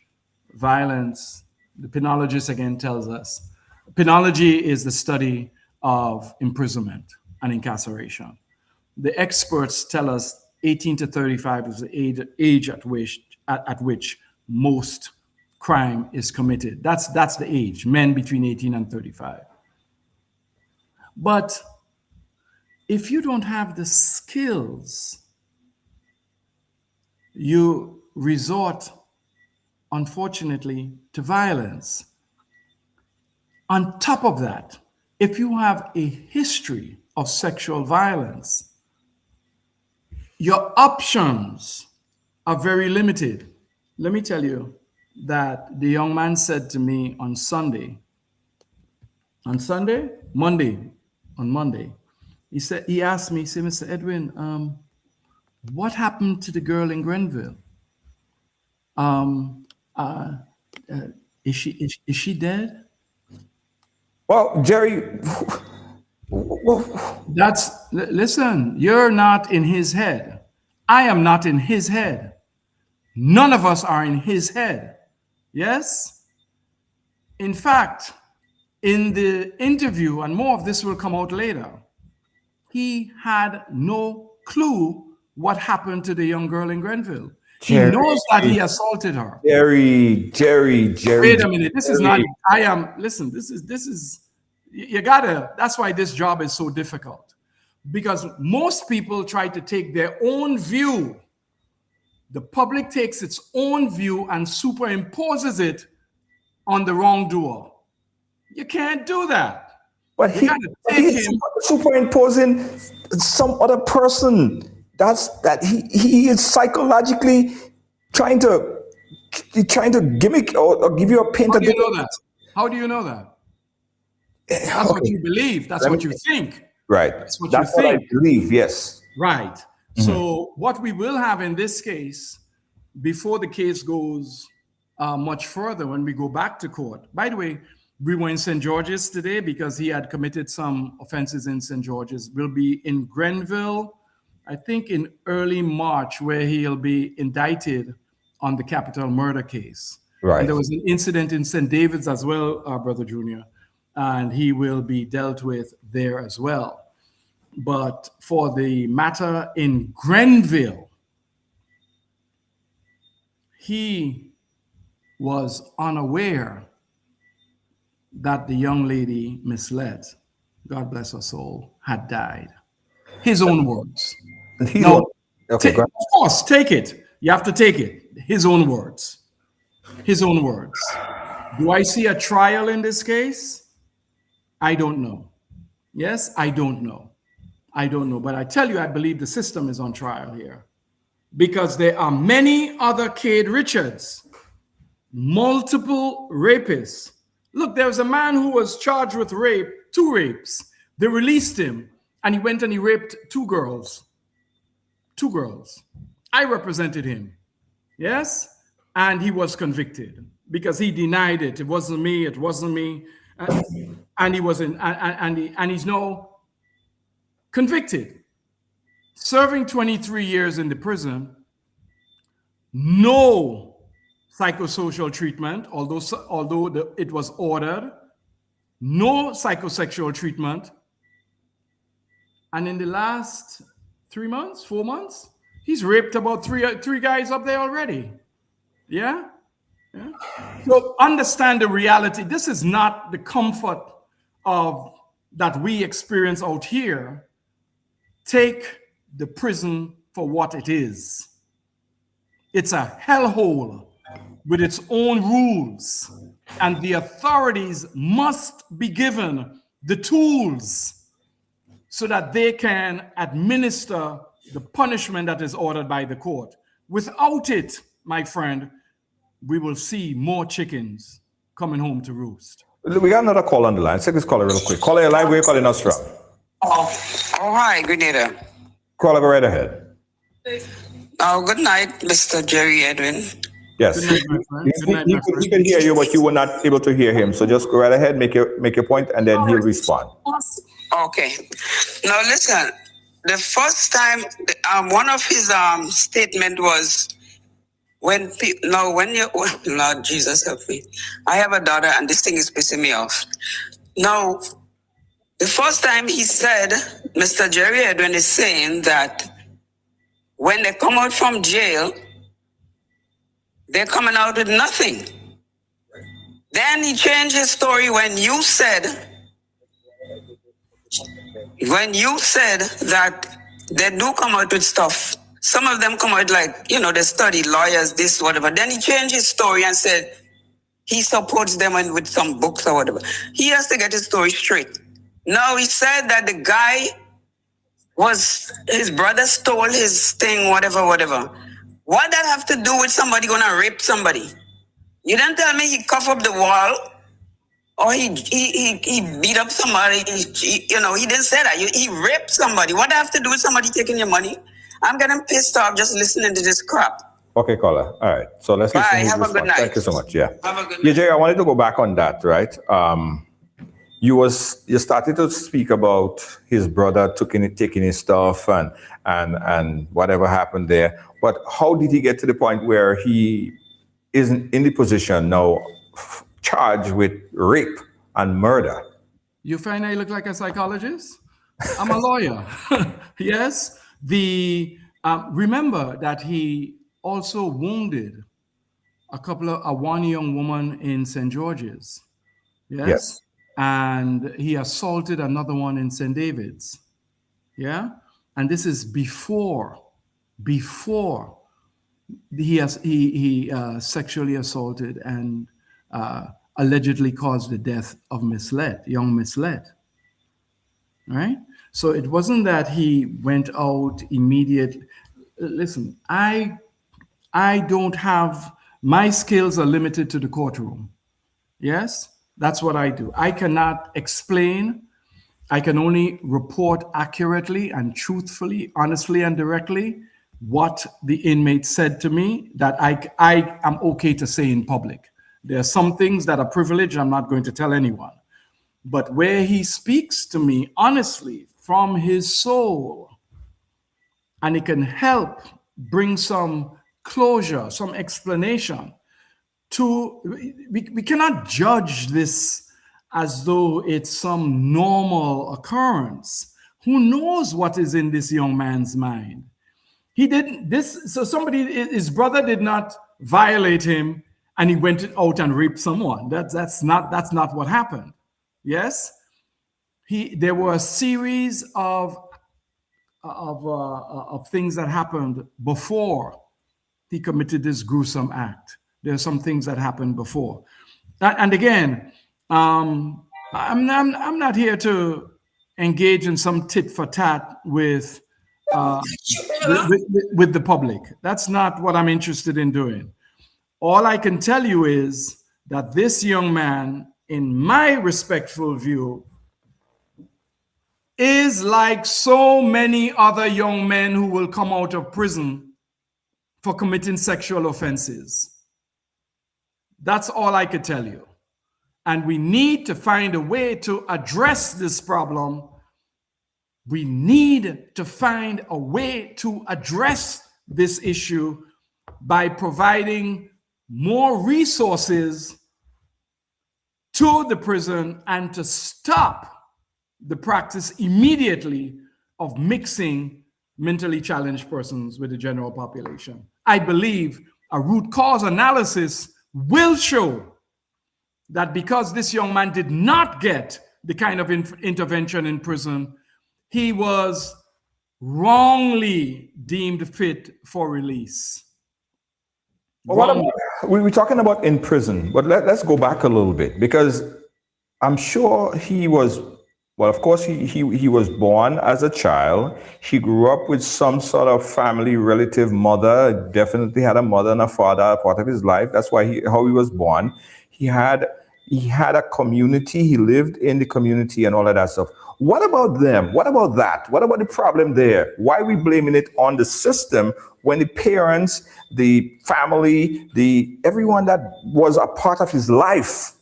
violence, the penologist again tells us, penology is the study of imprisonment and incarceration. The experts tell us 18 to 35 is the age at which most crime is committed. That's the age, men between 18 and 35. But if you don't have the skills, you resort, unfortunately, to violence. On top of that, if you have a history of sexual violence, your options are very limited. Let me tell you that the young man said to me on Monday, he asked me, Mr. Edwin, what happened to the girl in Grenville? Is she dead? Well, Jerry, listen, you're not in his head. I am not in his head. None of us are in his head. Yes? In fact, in the interview, and more of this will come out later, he had no clue what happened to the young girl in Grenville. He Jerry, knows that he assaulted her. Jerry. Wait a minute. This is not, Jerry. listen, this is, you gotta, that's why this job is so difficult. Because most people try to take their own view. The public takes its own view and superimposes it on the wrongdoer. You can't do that. But he's superimposing some other person. He is psychologically trying to gimmick or give you a paint. How do you know that? How do you know that? That's what you believe. That's what you think. Right. That's what That's you what think. I believe. Yes. Right. So what we will have in this case, before the case goes much further, when we go back to court. By the way, we were in St. George's today because he had committed some offenses in St. George's. We'll be in Grenville, I think in early March, where he'll be indicted on the capital murder case. Right. And there was an incident in St. David's as well, Brother Junior, and he will be dealt with there as well. But for the matter in Grenville, he was unaware that the young lady misled, God bless her soul, had died. His own words. Okay, of course, take it. You have to take it. His own words. His own words. Do I see a trial in this case? I don't know. Yes, I don't know. I don't know. But I tell you, I believe the system is on trial here. Because there are many other Cade Richards, multiple rapists. Look, there was a man who was charged with rape, 2 rapes. They released him, and he went and he raped 2 girls. 2 girls. I represented him. Yes? And he was convicted because he denied it. It wasn't me. It wasn't me. And he was and he's now convicted, serving 23 years in the prison. No psychosocial treatment, although it was ordered. No psychosexual treatment. And in the last 3 months, 4 months, he's raped about three guys up there already. Yeah? Yeah. So understand the reality. This is not the comfort of that we experience out here. Take the prison for what it is. It's a hellhole with its own rules, and the authorities must be given the tools so that they can administer the punishment that is ordered by the court. Without it, my friend, we will see more chickens coming home to roost. We got another call on the line. Take this caller real quick. Caller, live. Where you calling us from? Oh, hi, Grenada. Caller, go right ahead. Oh, good night, Mr. Jerry Edwin. Yes. Good night, my friend. Good night, my friend. He could hear you, but you were not able to hear him. So just go right ahead, make your point, and then he'll respond. Okay. Now listen. The first time, one of his statement was when Lord Jesus help me. I have a daughter, and this thing is pissing me off. Now, the first time he said, Mr. Jerry Edwin is saying that when they come out from jail, they're coming out with nothing. Then he changed his story when you said that they do come out with stuff. Some of them come out like, they study lawyers, this, whatever. Then he changed his story and said he supports them with some books or whatever. He has to get his story straight. Now he said that the guy his brother stole his thing, whatever. What that have to do with somebody gonna rape somebody? You didn't tell me he cuff up the wall or he beat up somebody. He didn't say that. He raped somebody. What that have to do with somebody taking your money? I'm getting pissed off just listening to this crap. Okay, caller. All right. So let's listen. Bye. Have a good night. Thank you so much. Yeah. Have a good Yeah, night. Jay, I wanted to go back on that, right? You started to speak about his brother taking his stuff and whatever happened there. But how did he get to the point where he isn't in the position now charged with rape and murder? You find I look like a psychologist? I'm a lawyer. Yes. The Remember that he also wounded one young woman in St. George's. Yes. Yes. And he assaulted another one in St. David's. Yeah. And this is before he sexually assaulted and allegedly caused the death of young Miss Lett. Right? So it wasn't that he went out immediately. Listen, I don't have, my skills are limited to the courtroom. Yes, that's what I do. I cannot explain. I can only report accurately and truthfully, honestly and directly what the inmate said to me that I am okay to say in public. There are some things that are privileged I'm not going to tell anyone. But where he speaks to me honestly from his soul, and it can help bring some closure, some explanation to, we cannot judge this as though it's some normal occurrence. Who knows what is in this young man's mind? He didn't, his brother did not violate him and he went out and raped someone. That's not what happened. Yes? There were a series of things that happened before he committed this gruesome act. There are some things that happened before. And again, I'm not here to engage in some tit for tat with the public. That's not what I'm interested in doing. All I can tell you is that this young man, in my respectful view, is like so many other young men who will come out of prison for committing sexual offenses. That's all I could tell you. And we need to find a way to address this problem. We need to find a way to address this issue by providing more resources to the prison and to stop the practice immediately of mixing mentally challenged persons with the general population. I believe a root cause analysis will show that because this young man did not get the kind of intervention in prison, he was wrongly deemed fit for release. Well, what about, we were talking about in prison, but let's go back a little bit, because I'm sure he was, well, of course, he was born as a child. He grew up with some sort of family, relative mother, definitely had a mother and a father, a part of his life. That's why how he was born. He had a community. He lived in the community and all of that stuff. What about them? What about that? What about the problem there? Why are we blaming it on the system when the parents, the family, everyone that was a part of his life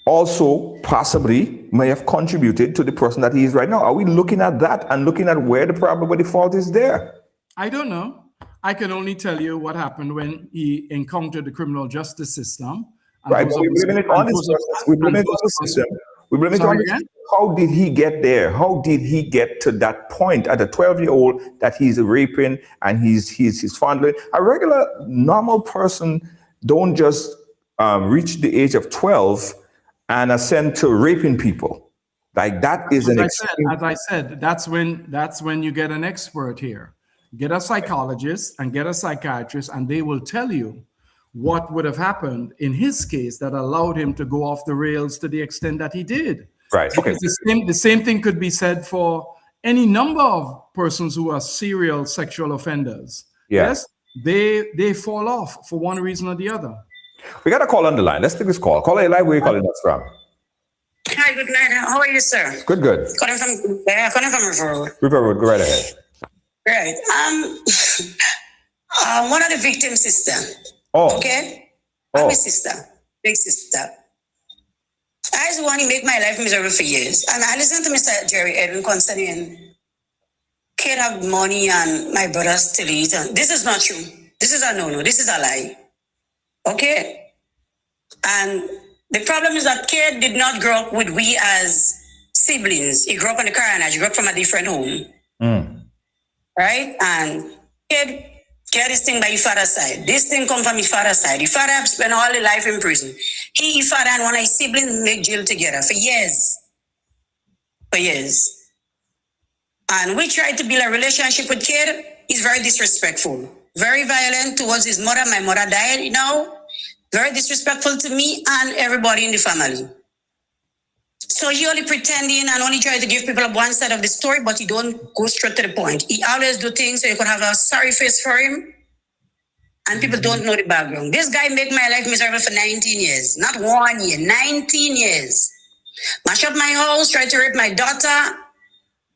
also possibly may have contributed to the person that he is right now? Are we looking at that and looking at where the problem, where the fault is there? I don't know. I can only tell you what happened when he encountered the criminal justice system. Right, but we blame it on this process. We blame it on the system. We blame it on the system. How did he get there? How did he get to that point at a 12-year-old that he's raping and he's fondling? A regular, normal person don't just reach the age of 12 and ascend to raping people. Like that is as I said, that's when you get an expert here. Get a psychologist and get a psychiatrist, and they will tell you what would have happened in his case that allowed him to go off the rails to the extent that he did. Right. Okay. The same thing could be said for any number of persons who are serial sexual offenders. Yeah. Yes, they fall off for one reason or the other. We got a call on the line. Let's take this call. Caller, where are you calling us from? Hi, good night. How are you, sir? Good. Calling from River Road. River Road, go right ahead. Right. One of the victims' sister. Oh. Okay? I'm a sister. Big sister. I just want to make my life miserable for years. And I listened to Mr. Jerry Edwin concerning kid have money and my brother still eat. This is not true. This is a no-no. This is a lie. Okay? And the problem is that kid did not grow up with we as siblings. He grew up in the Carnage. He grew up from a different home. right? And kid get this thing by his father's side. This thing come from his father's side. His father have spent all his life in prison. His father and one of his siblings make jail together for years. For years. And we tried to build a relationship with kid. He's very disrespectful. Very violent towards his mother. My mother died, you know. Very disrespectful to me and everybody in the family. So he only pretending and only try to give people one side of the story, but he don't go straight to the point. He always do things so you could have a sorry face for him. And people don't know the background. This guy make my life miserable for 19 years. Not 1 year, 19 years. Mash up my house, try to rape my daughter,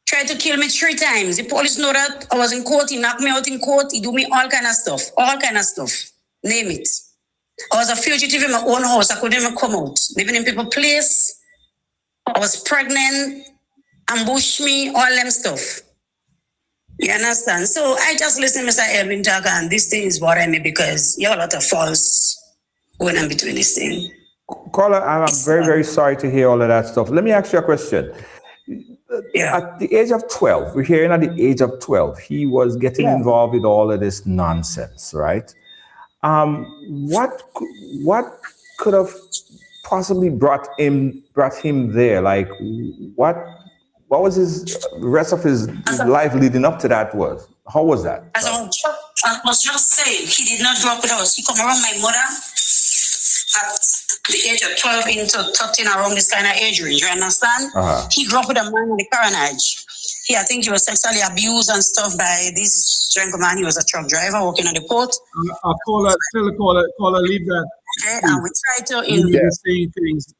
tried to kill me 3 times. The police know that I was in court. He knocked me out in court. He do me all kind of stuff. All kind of stuff. Name it. I was a fugitive in my own house. I couldn't even come out. Living in people's place. I was pregnant. Ambush me. All them stuff. You understand? So I just listen to Mr. Edwin talk, and this thing is bothering me because you have a lot of false going on between this thing. Caller, I'm very, very sorry to hear all of that stuff. Let me ask you a question. Yeah. At the age of 12, we're hearing at the age of 12, he was getting involved with all of this nonsense, right? What could have possibly brought him there? Like, what was his rest of his life leading up to that was? How was that? As I was just saying, he did not grow up with us. He come around my mother at the age of 12 into 13, around this kind of age range, you understand? He grew up with a man in the carnage. I think he was sexually abused and stuff by this gentleman. He was a truck driver working on the port. Caller, leave that. Okay, and we try to say things.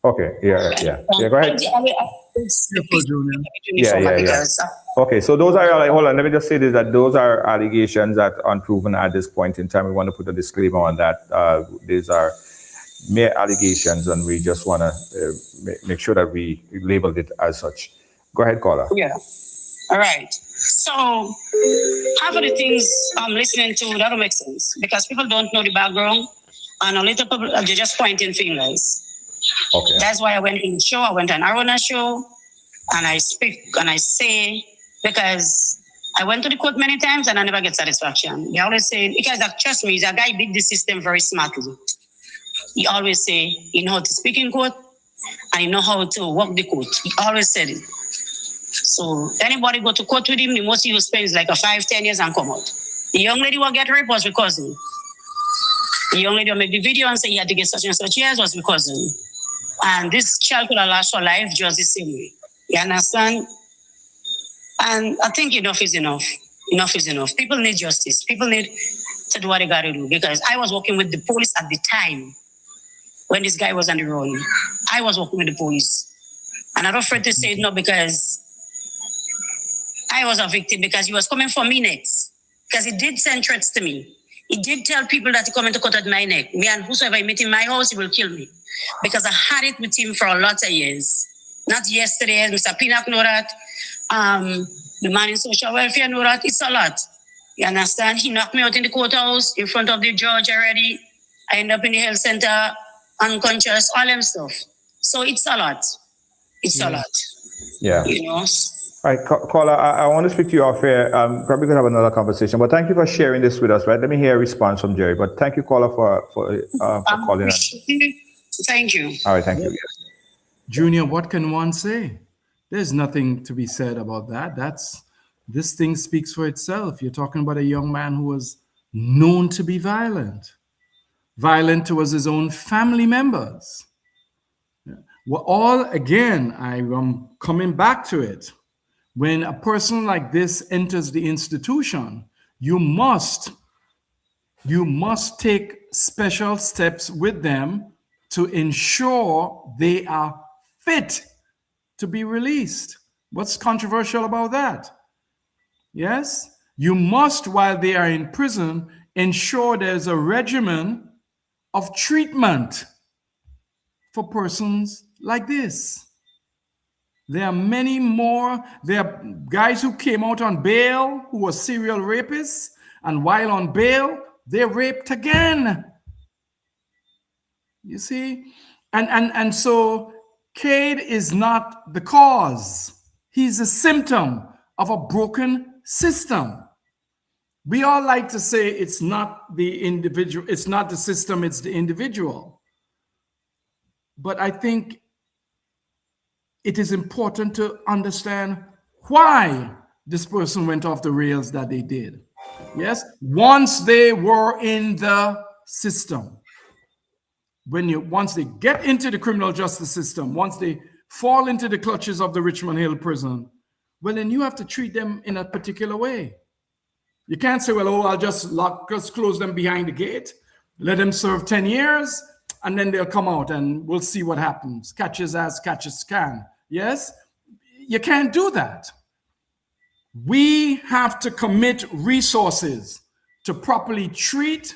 Okay, yeah. Go ahead. Okay, so those are, hold on, let me just say this, that those are allegations that are unproven at this point in time. We want to put a disclaimer on that. These are mere allegations, and we just want to make sure that we labeled it as such. Go ahead, caller. Yeah. All right. So half of the things I'm listening to, that don't make sense because people don't know the background, and a little people are just pointing fingers. Okay. That's why I went in the show. I went on Arona show, and I speak and I say, because I went to the court many times and I never get satisfaction. They always say, because trust me, he's a guy beat the system very smartly. He always say, he know how to speak in court and he know how to work the court. He always said it. So anybody go to court with him, the most he will spend is like a 5-10 years and come out. The young lady who get raped was because him. The young lady who make the video and say he had to get such and such years was because him. And this child could have lost her life just the same way. You understand? And I think enough is enough. Enough is enough. People need justice. People need to do what they got to do. Because I was working with the police at the time when this guy was on the run. I was working with the police. And I'm not afraid to say it now because I was a victim because he was coming for me next. Because he did send threats to me. He did tell people that he coming to cut at my neck. Me and whosoever I meet in my house, he will kill me. Because I had it with him for a lot of years. Not yesterday, Mr. Pinnock know that. The man in social welfare know that. It's a lot. You understand? He knocked me out in the courthouse in front of the judge already. I end up in the health center, unconscious, all them stuff. So it's a lot. It's a lot. Yeah. You know? All right, caller, I want to speak to you off here. Probably going to have another conversation, but thank you for sharing this with us, right? Let me hear a response from Jerry, but thank you, caller, for calling us. Thank you. All right, thank you. Junior, what can one say? There's nothing to be said about that. This thing speaks for itself. You're talking about a young man who was known to be violent towards his own family members. Well, all again, I'm coming back to it. When a person like this enters the institution, you must take special steps with them to ensure they are fit to be released. What's controversial about that? Yes, you must, while they are in prison, ensure there's a regimen of treatment for persons like this. There are many more. There are guys who came out on bail who were serial rapists, and while on bail, they raped again. You see? And so Cade is not the cause. He's a symptom of a broken system. We all like to say it's not the individual, it's not the system, it's the individual. But I think it is important to understand why this person went off the rails that they did. Yes, once they were in the system, once they get into the criminal justice system, once they fall into the clutches of the Richmond Hill prison, well, then you have to treat them in a particular way. You can't say, well, oh, I'll just close them behind the gate, let them serve 10 years, and then they'll come out and we'll see what happens. Catch as catch as can. Yes? You can't do that. We have to commit resources to properly treat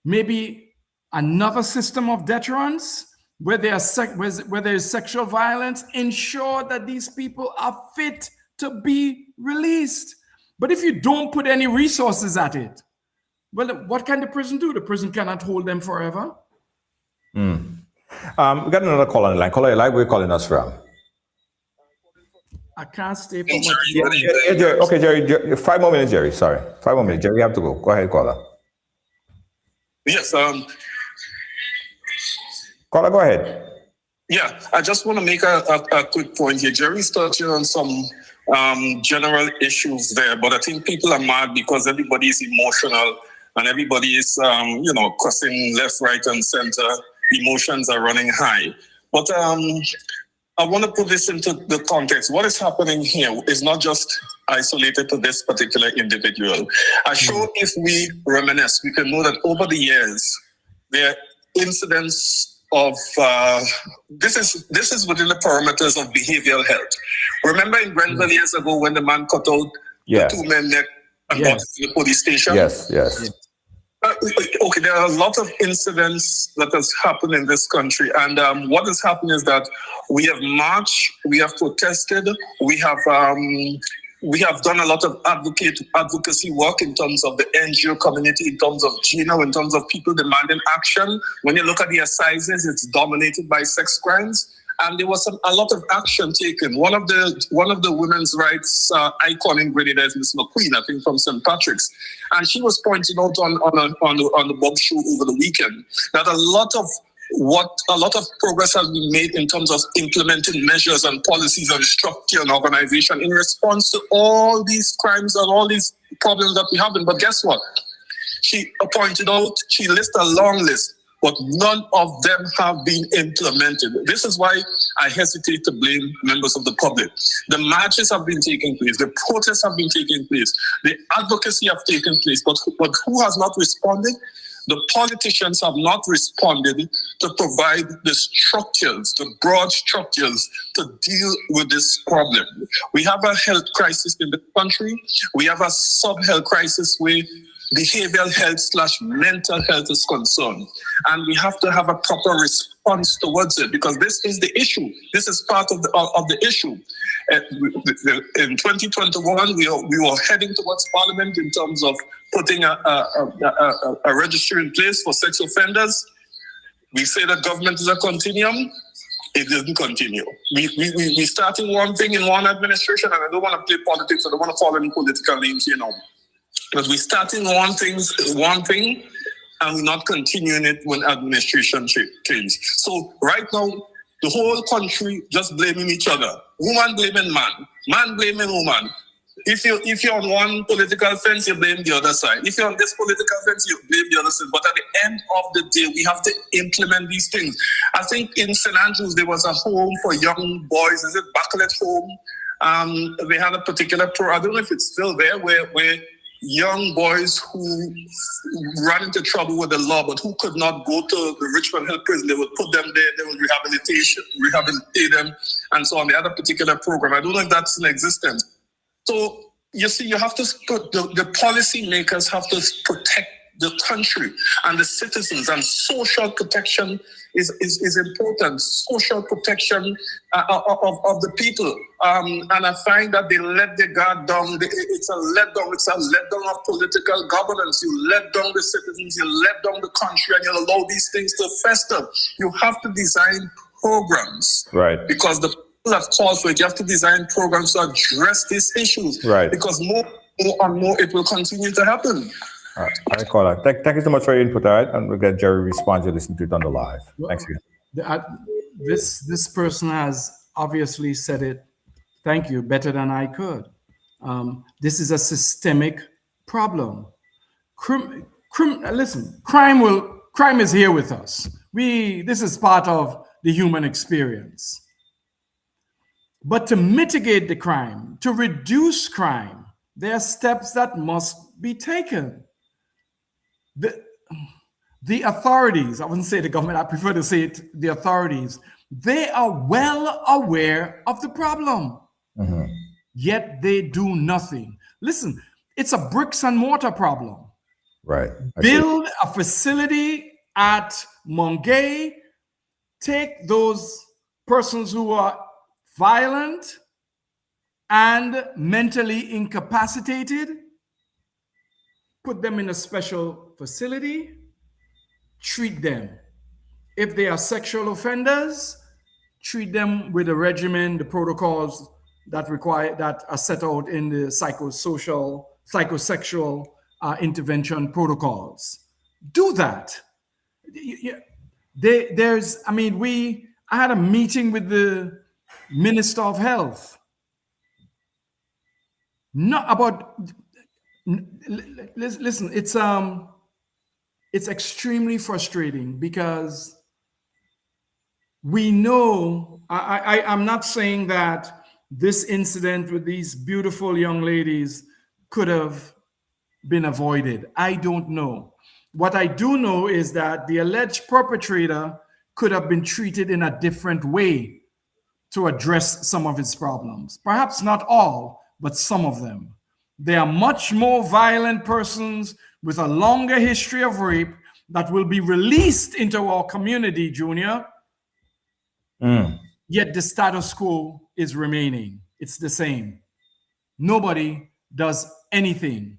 maybe another system of deterrence where there is sexual violence, ensure that these people are fit to be released. But if you don't put any resources at it, well, what can the prison do? The prison cannot hold them forever. We got another call on the line. Caller, where are you calling us from? I can't stay for much. Yeah, Jerry. Okay, Jerry, 5 more minutes, Jerry. Sorry. 5 more minutes. Jerry, you have to go. Go ahead, caller. Yes. Caller, go ahead. Yeah, I just want to make a quick point here. Jerry's touching on some general issues there, but I think people are mad because everybody is emotional and everybody is, cussing left, right, and center. Emotions are running high. But I want to put this into the context. What is happening here is not just isolated to this particular individual. I'm sure if we reminisce, we can know that over the years, there are incidents of this is within the parameters of behavioral health. Remember in Grenville years ago when the man cut out the 2 men neck and got to the police station? Yes. Okay, there are a lot of incidents that has happened in this country, and what has happened is that we have marched, we have protested, we have done a lot of advocacy work in terms of the NGO community, in terms of GINO, in terms of people demanding action. When you look at the assizes, it's dominated by sex crimes. And there was a lot of action taken. One of the women's rights icon in Grenada is Miss McQueen, I think from St. Patrick's, and she was pointing out on the Bob show over the weekend that a lot of progress has been made in terms of implementing measures and policies and structure and organization in response to all these crimes and all these problems that we have. But guess what? She pointed out, she listed a long list, but none of them have been implemented. This is why I hesitate to blame members of the public. The marches have been taking place, the protests have been taking place, the advocacy have taken place, but who has not responded? The politicians have not responded to provide the structures, the broad structures to deal with this problem. We have a health crisis in the country. We have a sub-health crisis where behavioral health / mental health is concerned. And we have to have a proper response towards it because this is the issue. This is part of the issue. In 2021, we were heading towards Parliament in terms of putting a registry in place for sex offenders. We say that government is a continuum. It didn't continue. We starting one thing in one administration, and I don't want to play politics. I don't want to call any political names, But we starting one thing, and we're not continuing it when administration change. So right now, the whole country just blaming each other. Woman blaming man blaming woman. If you're on one political fence, you blame the other side. If you're on this political fence, you blame the other side. But at the end of the day, we have to implement these things. I think in St. Andrews, there was a home for young boys. Is it Bachelet Home? They had a particular I don't know if it's still there, where young boys who ran into trouble with the law, but who could not go to the Richmond Hill prison, they would put them there, they would rehabilitate them, and so on. They had a particular program. I don't know if that's in existence. So, you see, you have to put the policy makers have to protect the country and the citizens, and social protection is important. Social protection of the people. And I find that they let their guard down. It's a letdown. It's a letdown of political governance. You let down the citizens, you let down the country, and you allow these things to fester. You have to design programs. Right. Because the have called for it. You have to design programs to address these issues. Right. Because more and more it will continue to happen. All right, caller. Thank you so much for your input, all right? And we'll get Jerry response. You listen to it on the live. Thanks again. This person has obviously said it, thank you, better than I could. This is a systemic problem. Listen, crime is here with us. This is part of the human experience. But to mitigate the crime, to reduce crime, there are steps that must be taken. The authorities, I wouldn't say the government, I prefer to say it, the authorities, they are well aware of the problem, yet they do nothing. Listen, it's a bricks and mortar problem. Right. Build a facility at Mongay, take those persons who are violent and mentally incapacitated, put them in a special facility, treat them. If they are sexual offenders, treat them with a regimen, the protocols that are set out in the psychosexual intervention protocols. Do that. I had a meeting with the Minister of Health. Listen, it's extremely frustrating because we know, I'm not saying that this incident with these beautiful young ladies could have been avoided. I don't know. What I do know is that the alleged perpetrator could have been treated in a different way to address some of his problems. Perhaps not all, but some of them. They are much more violent persons with a longer history of rape that will be released into our community, Junior. Yet the status quo is remaining. It's the same. Nobody does anything.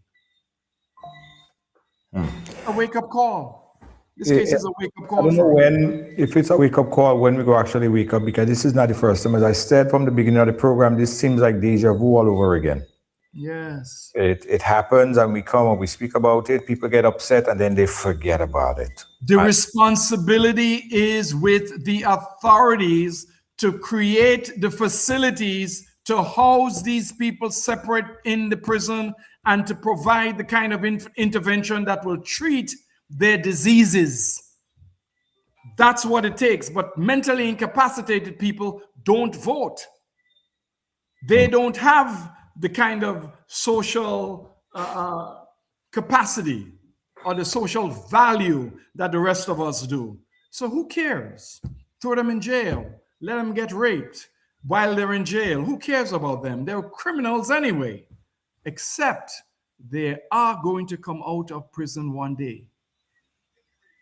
A wake-up call. This case is a wake-up call. I don't know if it's a wake-up call, when we go actually wake up, because this is not the first time. As I said from the beginning of the program, this seems like deja vu all over again. Yes. It happens and we come and we speak about it. People get upset and then they forget about it. The responsibility is with the authorities to create the facilities to house these people separate in the prison and to provide the kind of intervention that will treat their diseases. That's what it takes. But mentally incapacitated people don't vote. They don't have the kind of social capacity or the social value that the rest of us do. So who cares? Throw them in jail. Let them get raped while they're in jail. Who cares about them? They're criminals anyway. Except they are going to come out of prison one day.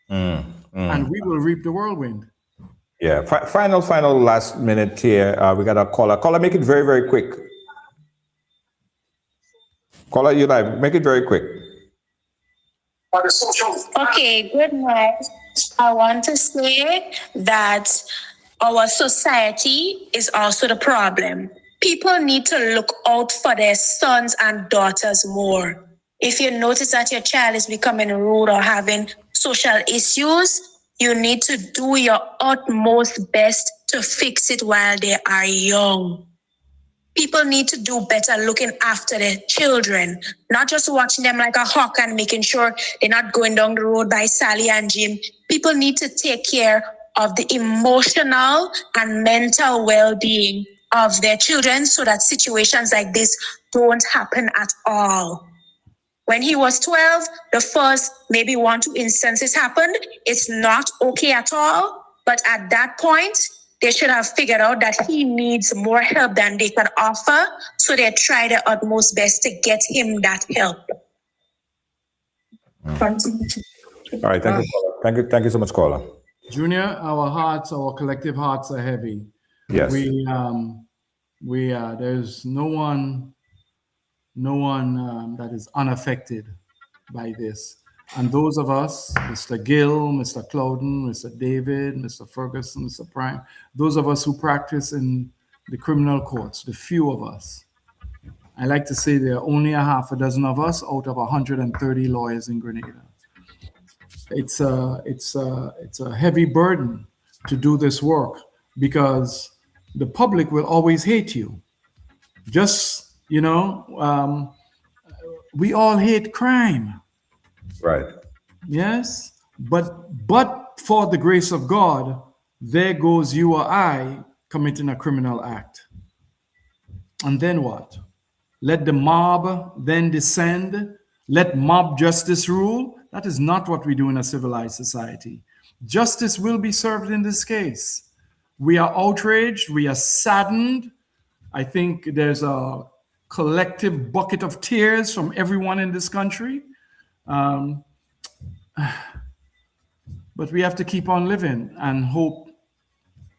And we will reap the whirlwind. Yeah. Final last minute here. We got a caller. Caller, make it very, very quick. Caller, you live. Make it very quick. Okay, good night. I want to say that our society is also the problem. People need to look out for their sons and daughters more. If you notice that your child is becoming rude or having social issues, you need to do your utmost best to fix it while they are young. People need to do better looking after their children, not just watching them like a hawk and making sure they're not going down the road by Sally and Jim. People need to take care of the emotional and mental well-being of their children so that situations like this don't happen at all. When he was 12, the first maybe 1-2 instances happened. It's not okay at all. But at that point, they should have figured out that he needs more help than they can offer. So they try their utmost best to get him that help. All right. Thank you so much, caller. Junior, our collective hearts are heavy. Yes. There's no one that is unaffected by this. And those of us, Mr. Gill, Mr. Clouden, Mr. David, Mr. Ferguson, Mr. Prime, those of us who practice in the criminal courts, the few of us. I like to say there are only a half a dozen of us out of 130 lawyers in Grenada. It's a heavy burden to do this work because the public will always hate you. Just, we all hate crime. Right. Yes. But for the grace of God, there goes you or I committing a criminal act. And then what? Let the mob then descend. Let mob justice rule. That is not what we do in a civilized society. Justice will be served in this case. We are outraged. We are saddened. I think there's a collective bucket of tears from everyone in this country. But we have to keep on living and hope.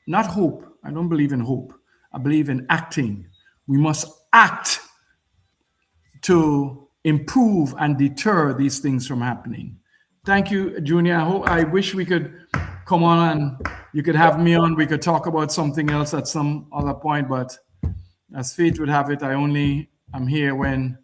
Not hope. I don't believe in hope. I believe in acting. We must act to improve and deter these things from happening. Thank you, Junior. I wish we could come on and you could have me on. We could talk about something else at some other point, but as fate would have it, I'm here when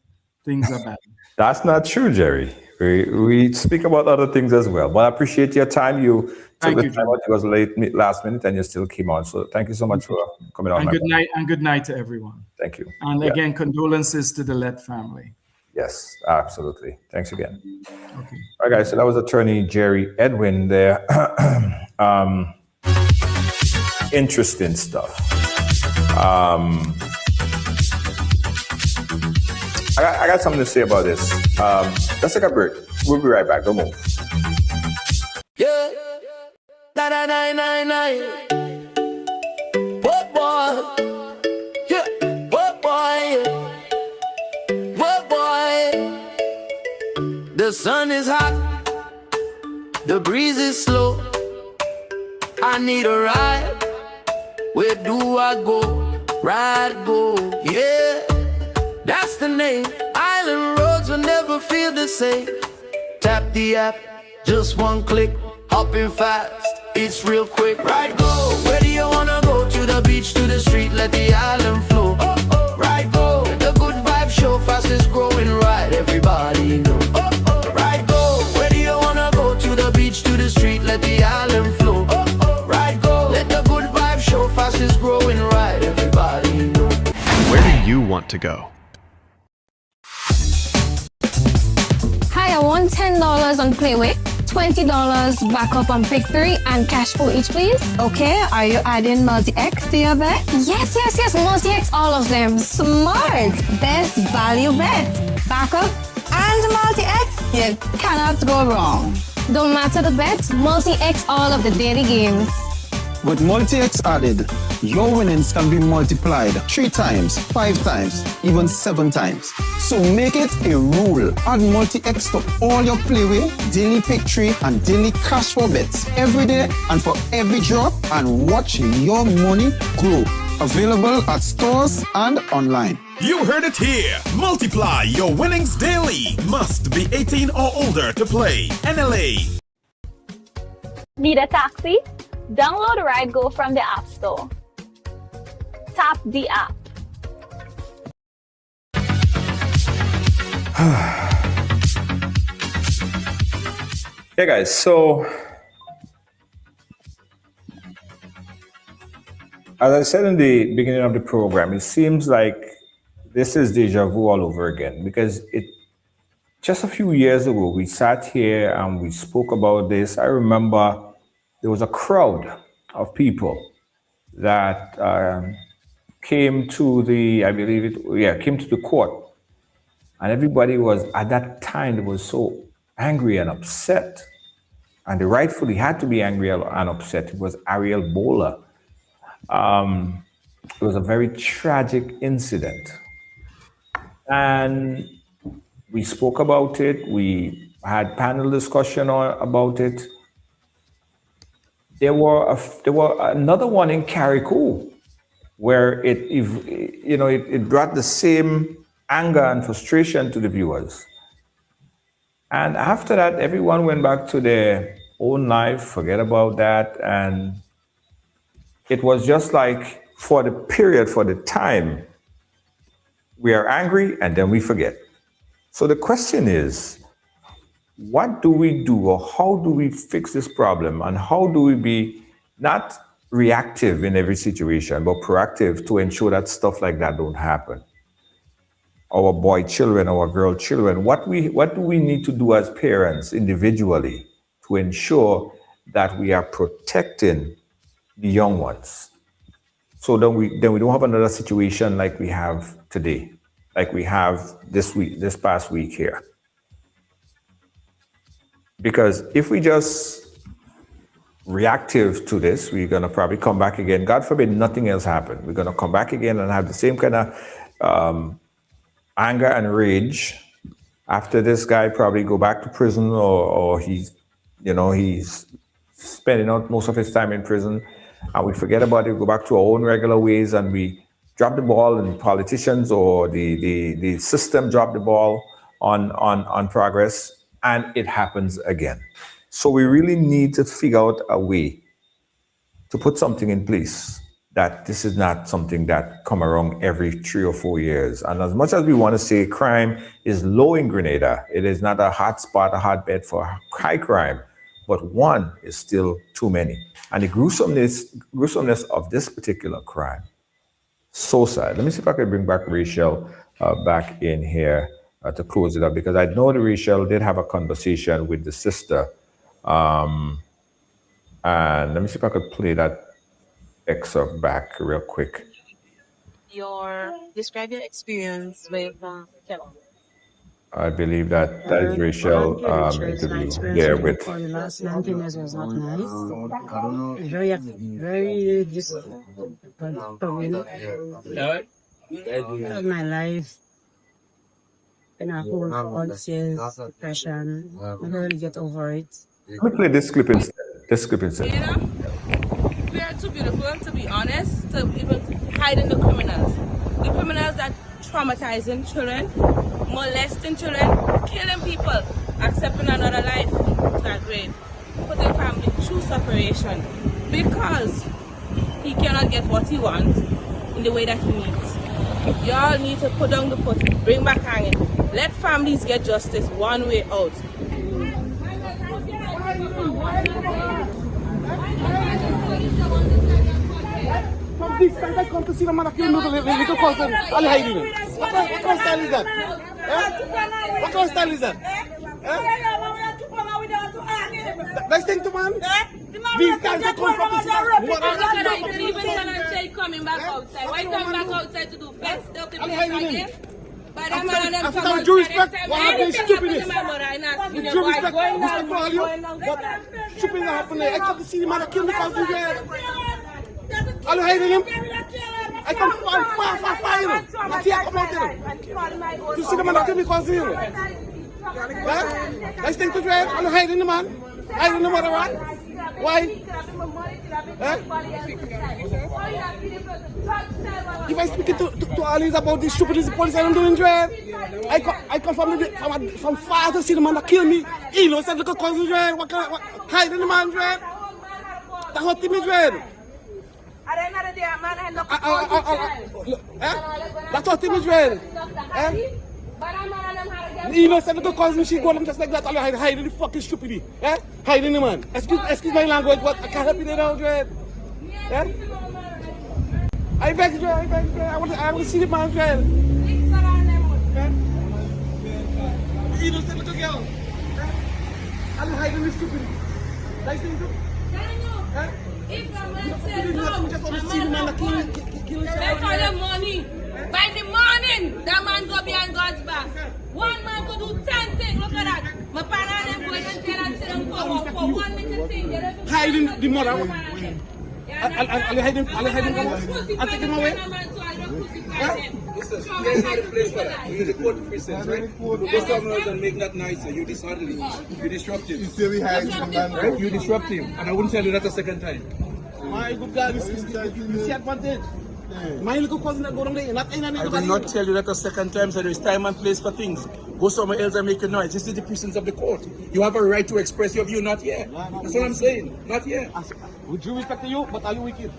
things are bad. That's not true, Jerry. We speak about other things as well. But I appreciate your time. You took the time out. It was late, last minute, and you still came on. So thank you so much for coming on. And good night, and good night to everyone. Thank you. And again, condolences to the Lett family. Yes, absolutely. Thanks again. Okay. All right, guys. So that was Attorney Jerry Edwin there. Interesting stuff. I got something to say about this. Let's take a break. We'll be right back. Don't move. Yeah. Da da da da da. What boy? Yeah. What boy? What boy? The sun is hot. The breeze is slow. I need a ride. Where do I go? Ride, go. Yeah. That's the name. Island roads will never feel the same. Tap the app, just one click. Hopping fast, it's real quick. Ride, go. Where do you wanna go? To the beach, to the street, let the island flow. Ride, go. The good vibe show, fastest growing ride. Everybody know. Ride, go. Where do you wanna go? To the beach, to the street, let the island flow. Ride, go. Let the good vibe show, fastest growing ride. Everybody know. Where do you want to go? I want $10 on Playway, $20 backup on Pick 3, and cash for each, please. Okay, are you adding multi-X to your bet? Yes, multi-X, all of them. Smart! Best value bet. Backup and multi-X, you cannot go wrong. Don't matter the bet, multi-X all of the daily games. With multi-X added, your winnings can be multiplied 3 times, 5 times, even 7 times. So make it a rule. Add multi-X to all your Playway, daily Pick 3, and daily cash for bets every day and for every drop, and watch your money grow. Available at stores and online. You heard it here. Multiply your winnings daily. Must be 18 or older to play. NLA. Need a taxi? Download RideGo from the App Store. Tap the app. Hey guys, so as I said in the beginning of the program, it seems like this is deja vu all over again, because just a few years ago we sat here and we spoke about this. I remember there was a crowd of people that came to the court, and everybody was, at that time, they was so angry and upset, and they rightfully had to be angry and upset. It was Ariel Bola. It was a very tragic incident, and we spoke about it. We had panel discussion about it. There were another one in Carriacou where it brought the same anger and frustration to the viewers. And after that, everyone went back to their own life, forget about that. And it was just like for the period, for the time, we are angry and then we forget. So the question is, what do we do, or how do we fix this problem, and how do we be not reactive in every situation, but proactive to ensure that stuff like that don't happen? Our boy children, our girl children, what do we need to do as parents individually to ensure that we are protecting the young ones, so then we don't have another situation like we have today, like we have this past week here. Because if we just reactive to this, we're gonna probably come back again. God forbid nothing else happen. We're gonna come back again and have the same kind of anger and rage after this guy probably go back to prison, or he's spending out most of his time in prison, and we forget about it, go back to our own regular ways, and we drop the ball, and politicians or the system drop the ball on progress, and it happens again. So we really need to figure out a way to put something in place that this is not something that come around every 3 or 4 years. And as much as we want to say crime is low in Grenada, it is not a hot spot, a hotbed for high crime, but one is still too many. And the gruesomeness of this particular crime, so sad. Let me see if I can bring back Rachel back in here to close it up, because I know that Rachel did have a conversation with the sister. And let me see if I could play that excerpt back real quick. Describe your experience with Kevin. I believe that is Rachel interview there with. For the last 19 years was not nice. Very my life in a whole conscious depression. I don't really get over it. Let me play this clip instead. We are too beautiful, to be honest, to even hide in the criminals. The criminals that traumatizing children, molesting children, killing people, accepting another life. That's great. Putting family through separation because he cannot get what he wants in the way that he needs. Y'all need to put down the foot, bring back hanging. Let families get justice one way out. From this time I come to see the man kill little cousin. I'll hide him. What kind of style is that? What kind of style is that? Nice thing to man. These guys are coming from the coming back outside. Why come back outside to do fest? They'll be again. But I'm after due respect, what happened is stupidness. With due respect to all you, but stupidness happened. I come to see the man kill the cousin there. Are you hiding him? I come far, you know. I see I come out there. To see the man kill the cousin, you know. Nice thing to do. Are you hiding the man? Hiding the mother, right? Why? If I speak to Alice about this stupid police I'm doing, I come from far to see the man that killed me. Innocent little cousin, what hiding the man, that hurt me, that's what him is, innocent little cousin, she got him just like that, hiding the fucking stupidity, hiding the man. Excuse my language, but I can't help you now, I beg you, I want to see the man, innocent little girl, I'm hiding the stupidity. Nice thing to if a man says no, make all your money. By the morning, that man go behind God's back. One man could do 10 things. Look at that. My parents them go and tell and sit and for one little thing. Hiding the mother. I'll hide him. I'll take him away. Listen, there's not a place for that. You report the precinct, right? Those governors and make that nicer. You disorderly. You disrupt him. Right? You disrupt him. And I wouldn't tell you that a second time. My good God, you see advantage. My little cousin that go on there, not in I will not tell you that a second time, so there is time and place for things. Go somewhere else and make a noise. This is the presence of the court. You have a right to express your view, not here. That's what I'm saying. Not here. With due respect to you, but are you wicked?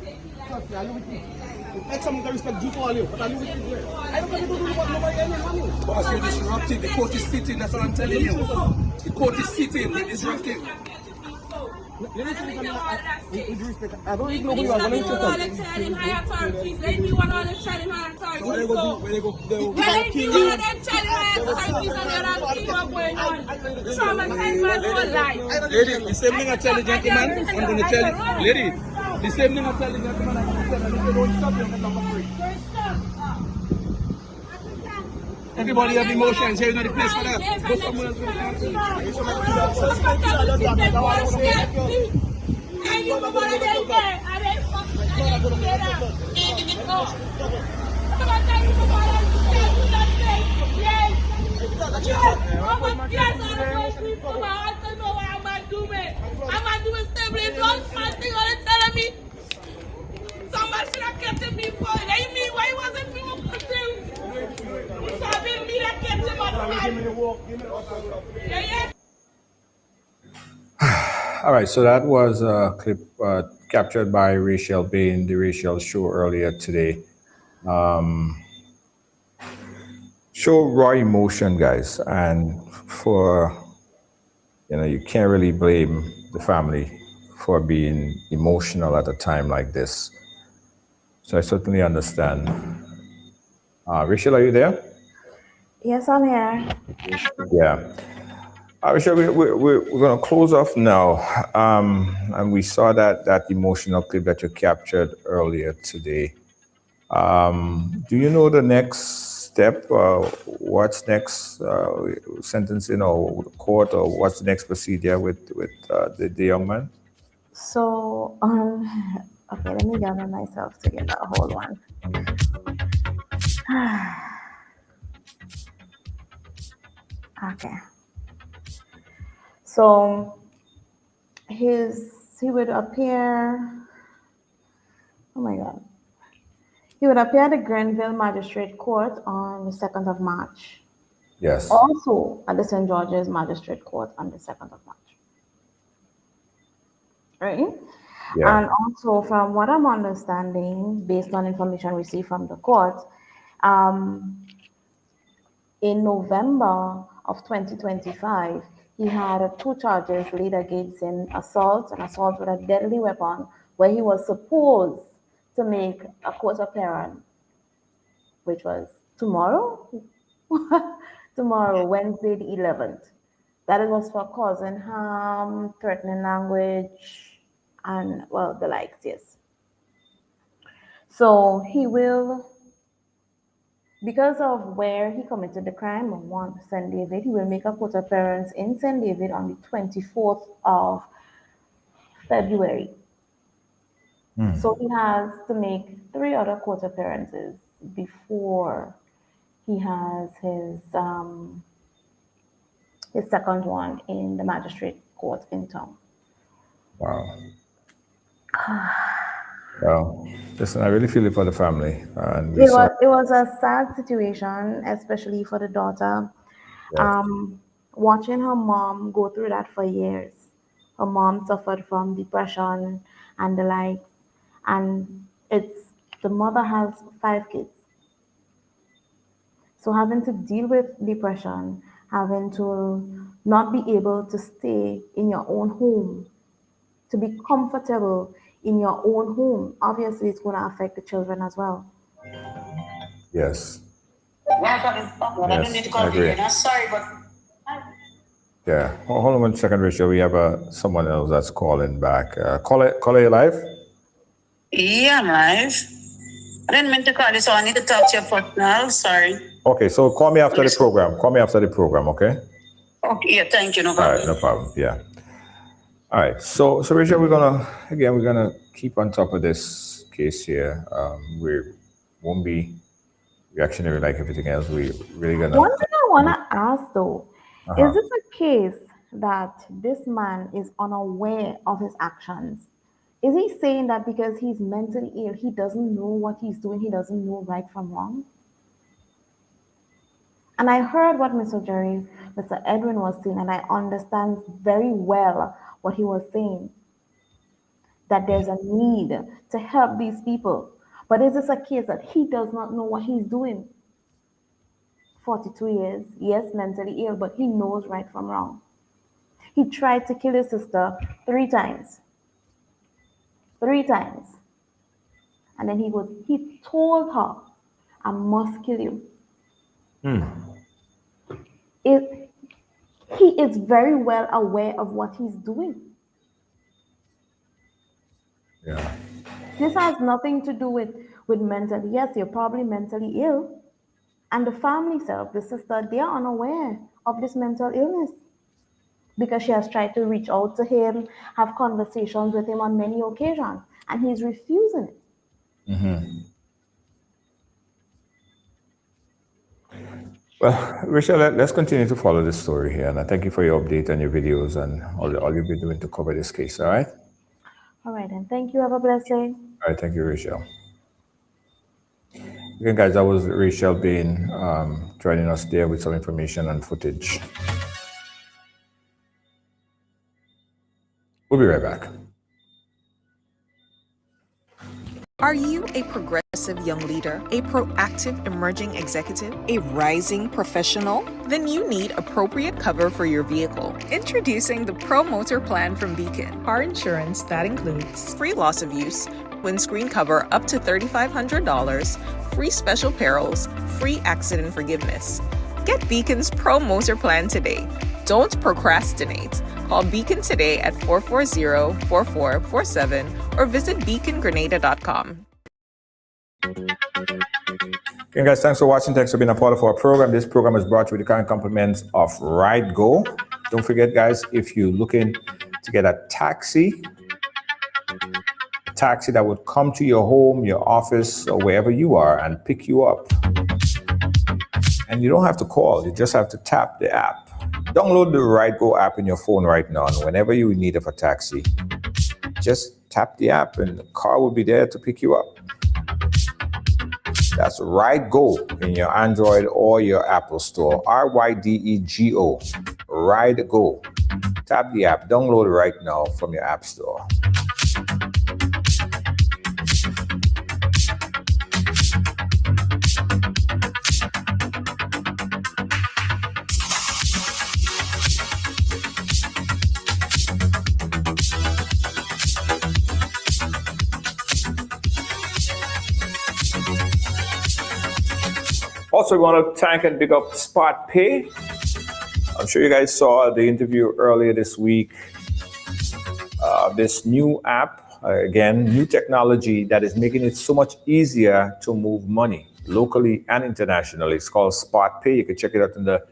Are you wicked? Take some of the respect due to all you, but are you wicked? I don't want to do what nobody else. Boss, you're disrupting. The court is sitting. That's what I'm telling you. The court is sitting. You're disrupting. Let me tell you, with due respect, I don't even know who you are. Let me tell Telling my authorities. Let me one of them telling my authorities. Where they go do? Where they go? Let me one of them telling my authorities and they're not seeing what's going on. Traumatize my whole life. Lady, the same thing I tell the gentleman, I'm going to tell you. Lady, the same thing I tell the gentleman, I'm going to tell him. If you don't stop, you're not free. Everybody have emotions. Here is not the place for that. Go somewhere else. Somebody should have kept him before. They mean why he wasn't being All right, so that was a clip captured by Rachel Bain, the Rachel show earlier today. Show raw emotion, guys, and for, you can't really blame the family for being emotional at a time like this. So I certainly understand. Rachel, are you there? Yes, I'm here. Yeah. Rachel, we're going to close off now. And we saw that emotional clip that you captured earlier today. Do you know the next step? What's next? Sentencing or court, or what's the next procedure with the young man? So, okay, let me gather myself together. Hold on. Okay. So, he would appear. Oh my God. He would appear at the Grenville Magistrate Court on the 2nd of March. Yes. Also at the St. George's Magistrate Court on the 2nd of March. Right? Yeah. And also, from what I'm understanding, based on information received from the court, in November of 2025, he had 2 charges laid against him: assault and assault with a deadly weapon, where he was supposed to make a court appearance, which was tomorrow, Wednesday the 11th. That was for causing harm, threatening language, and well, the likes, yes. So he will, because of where he committed the crime, of St. David, he will make a court appearance in St. David on the 24th of February. So he has to make 3 other court appearances before he has his second one in the magistrate court in town. Wow. Well, listen, I really feel it for the family. And It was a sad situation, especially for the daughter. Yes. Watching her mom go through that for years. Her mom suffered from depression and the like. And the mother has 5 kids. So having to deal with depression, having to not be able to stay in your own home, to be comfortable in your own home, obviously it's going to affect the children as well. Yes. Yes, I agree. I'm sorry, but Yeah. Hold on 1 second, Rachel. We have someone else that's calling back. Call you live? yeah, I'm live. I didn't mean to call you, so I need to talk to you personal. Sorry. Okay, so call me after the program. Call me after the program, okay? Okay, yeah, thank you. No All problem. right, no problem. Yeah. All right. So Rachel, we're gonna keep on top of this case here. We won't be reactionary like everything else. We really gonna. One thing I want to ask though, is it a case that this man is unaware of his actions? Is he saying that because he's mentally ill, he doesn't know what he's doing, he doesn't know right from wrong? And I heard what Mr. Edwin was saying, and I understand very well what he was saying, that there's a need to help these people. But is this a case that he does not know what he's doing? 42 years, yes, mentally ill, but he knows right from wrong. He tried to kill his sister 3 times. 3 times. And then he told her, I must kill you. He is very well aware of what he's doing. Yeah. This has nothing to do with mental. Yes, you're probably mentally ill. And the family itself, the sister, they are unaware of this mental illness because she has tried to reach out to him, have conversations with him on many occasions, and he's refusing it. Well, Rachel, let's continue to follow this story here. And I thank you for your update and your videos and all you've been doing to cover this case, all right? All right, and thank you. Have a blessed day. All right, thank you, Rachel. Again, guys, that was Rachel Bain joining us there with some information and footage. We'll be right back. Are you a progressive young leader, a proactive emerging executive, a rising professional? Then you need appropriate cover for your vehicle. Introducing the Pro Motor Plan from Beacon. Car insurance that includes free loss of use, windscreen cover up to $3,500, free special perils, free accident forgiveness. Get Beacon's Pro Motor Plan today. Don't procrastinate. Call Beacon today at 440-4447 or visit beacongrenada.com. Okay, guys, thanks for watching. Thanks for being a part of our program. This program is brought to you with the kind compliments of Ride Go. Don't forget, guys, if you're looking to get a taxi that would come to your home, your office, or wherever you are and pick you up. And you don't have to call. You just have to tap the app. Download the Ride Go app in your phone right now. And whenever you need a taxi, just tap the app and the car will be there to pick you up. That's Ride Go in your Android or your Apple store. RYDEGO. Ride Go. Tap the app. Download it right now from your app store. Also, we want to thank and big up Spot Pay. I'm sure you guys saw the interview earlier this week. This new app, again, new technology that is making it so much easier to move money locally and internationally. It's called Spot Pay. You can check it out in the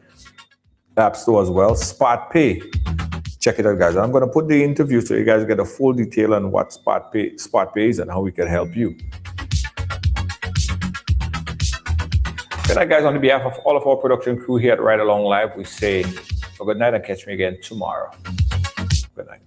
App Store as well. Spot Pay. Check it out, guys. I'm going to put the interview so you guys get a full detail on what Spot Pay is and how we can help you. Good night, guys. On behalf of all of our production crew here at Ridealong Live, we say good night and catch me again tomorrow. Good night.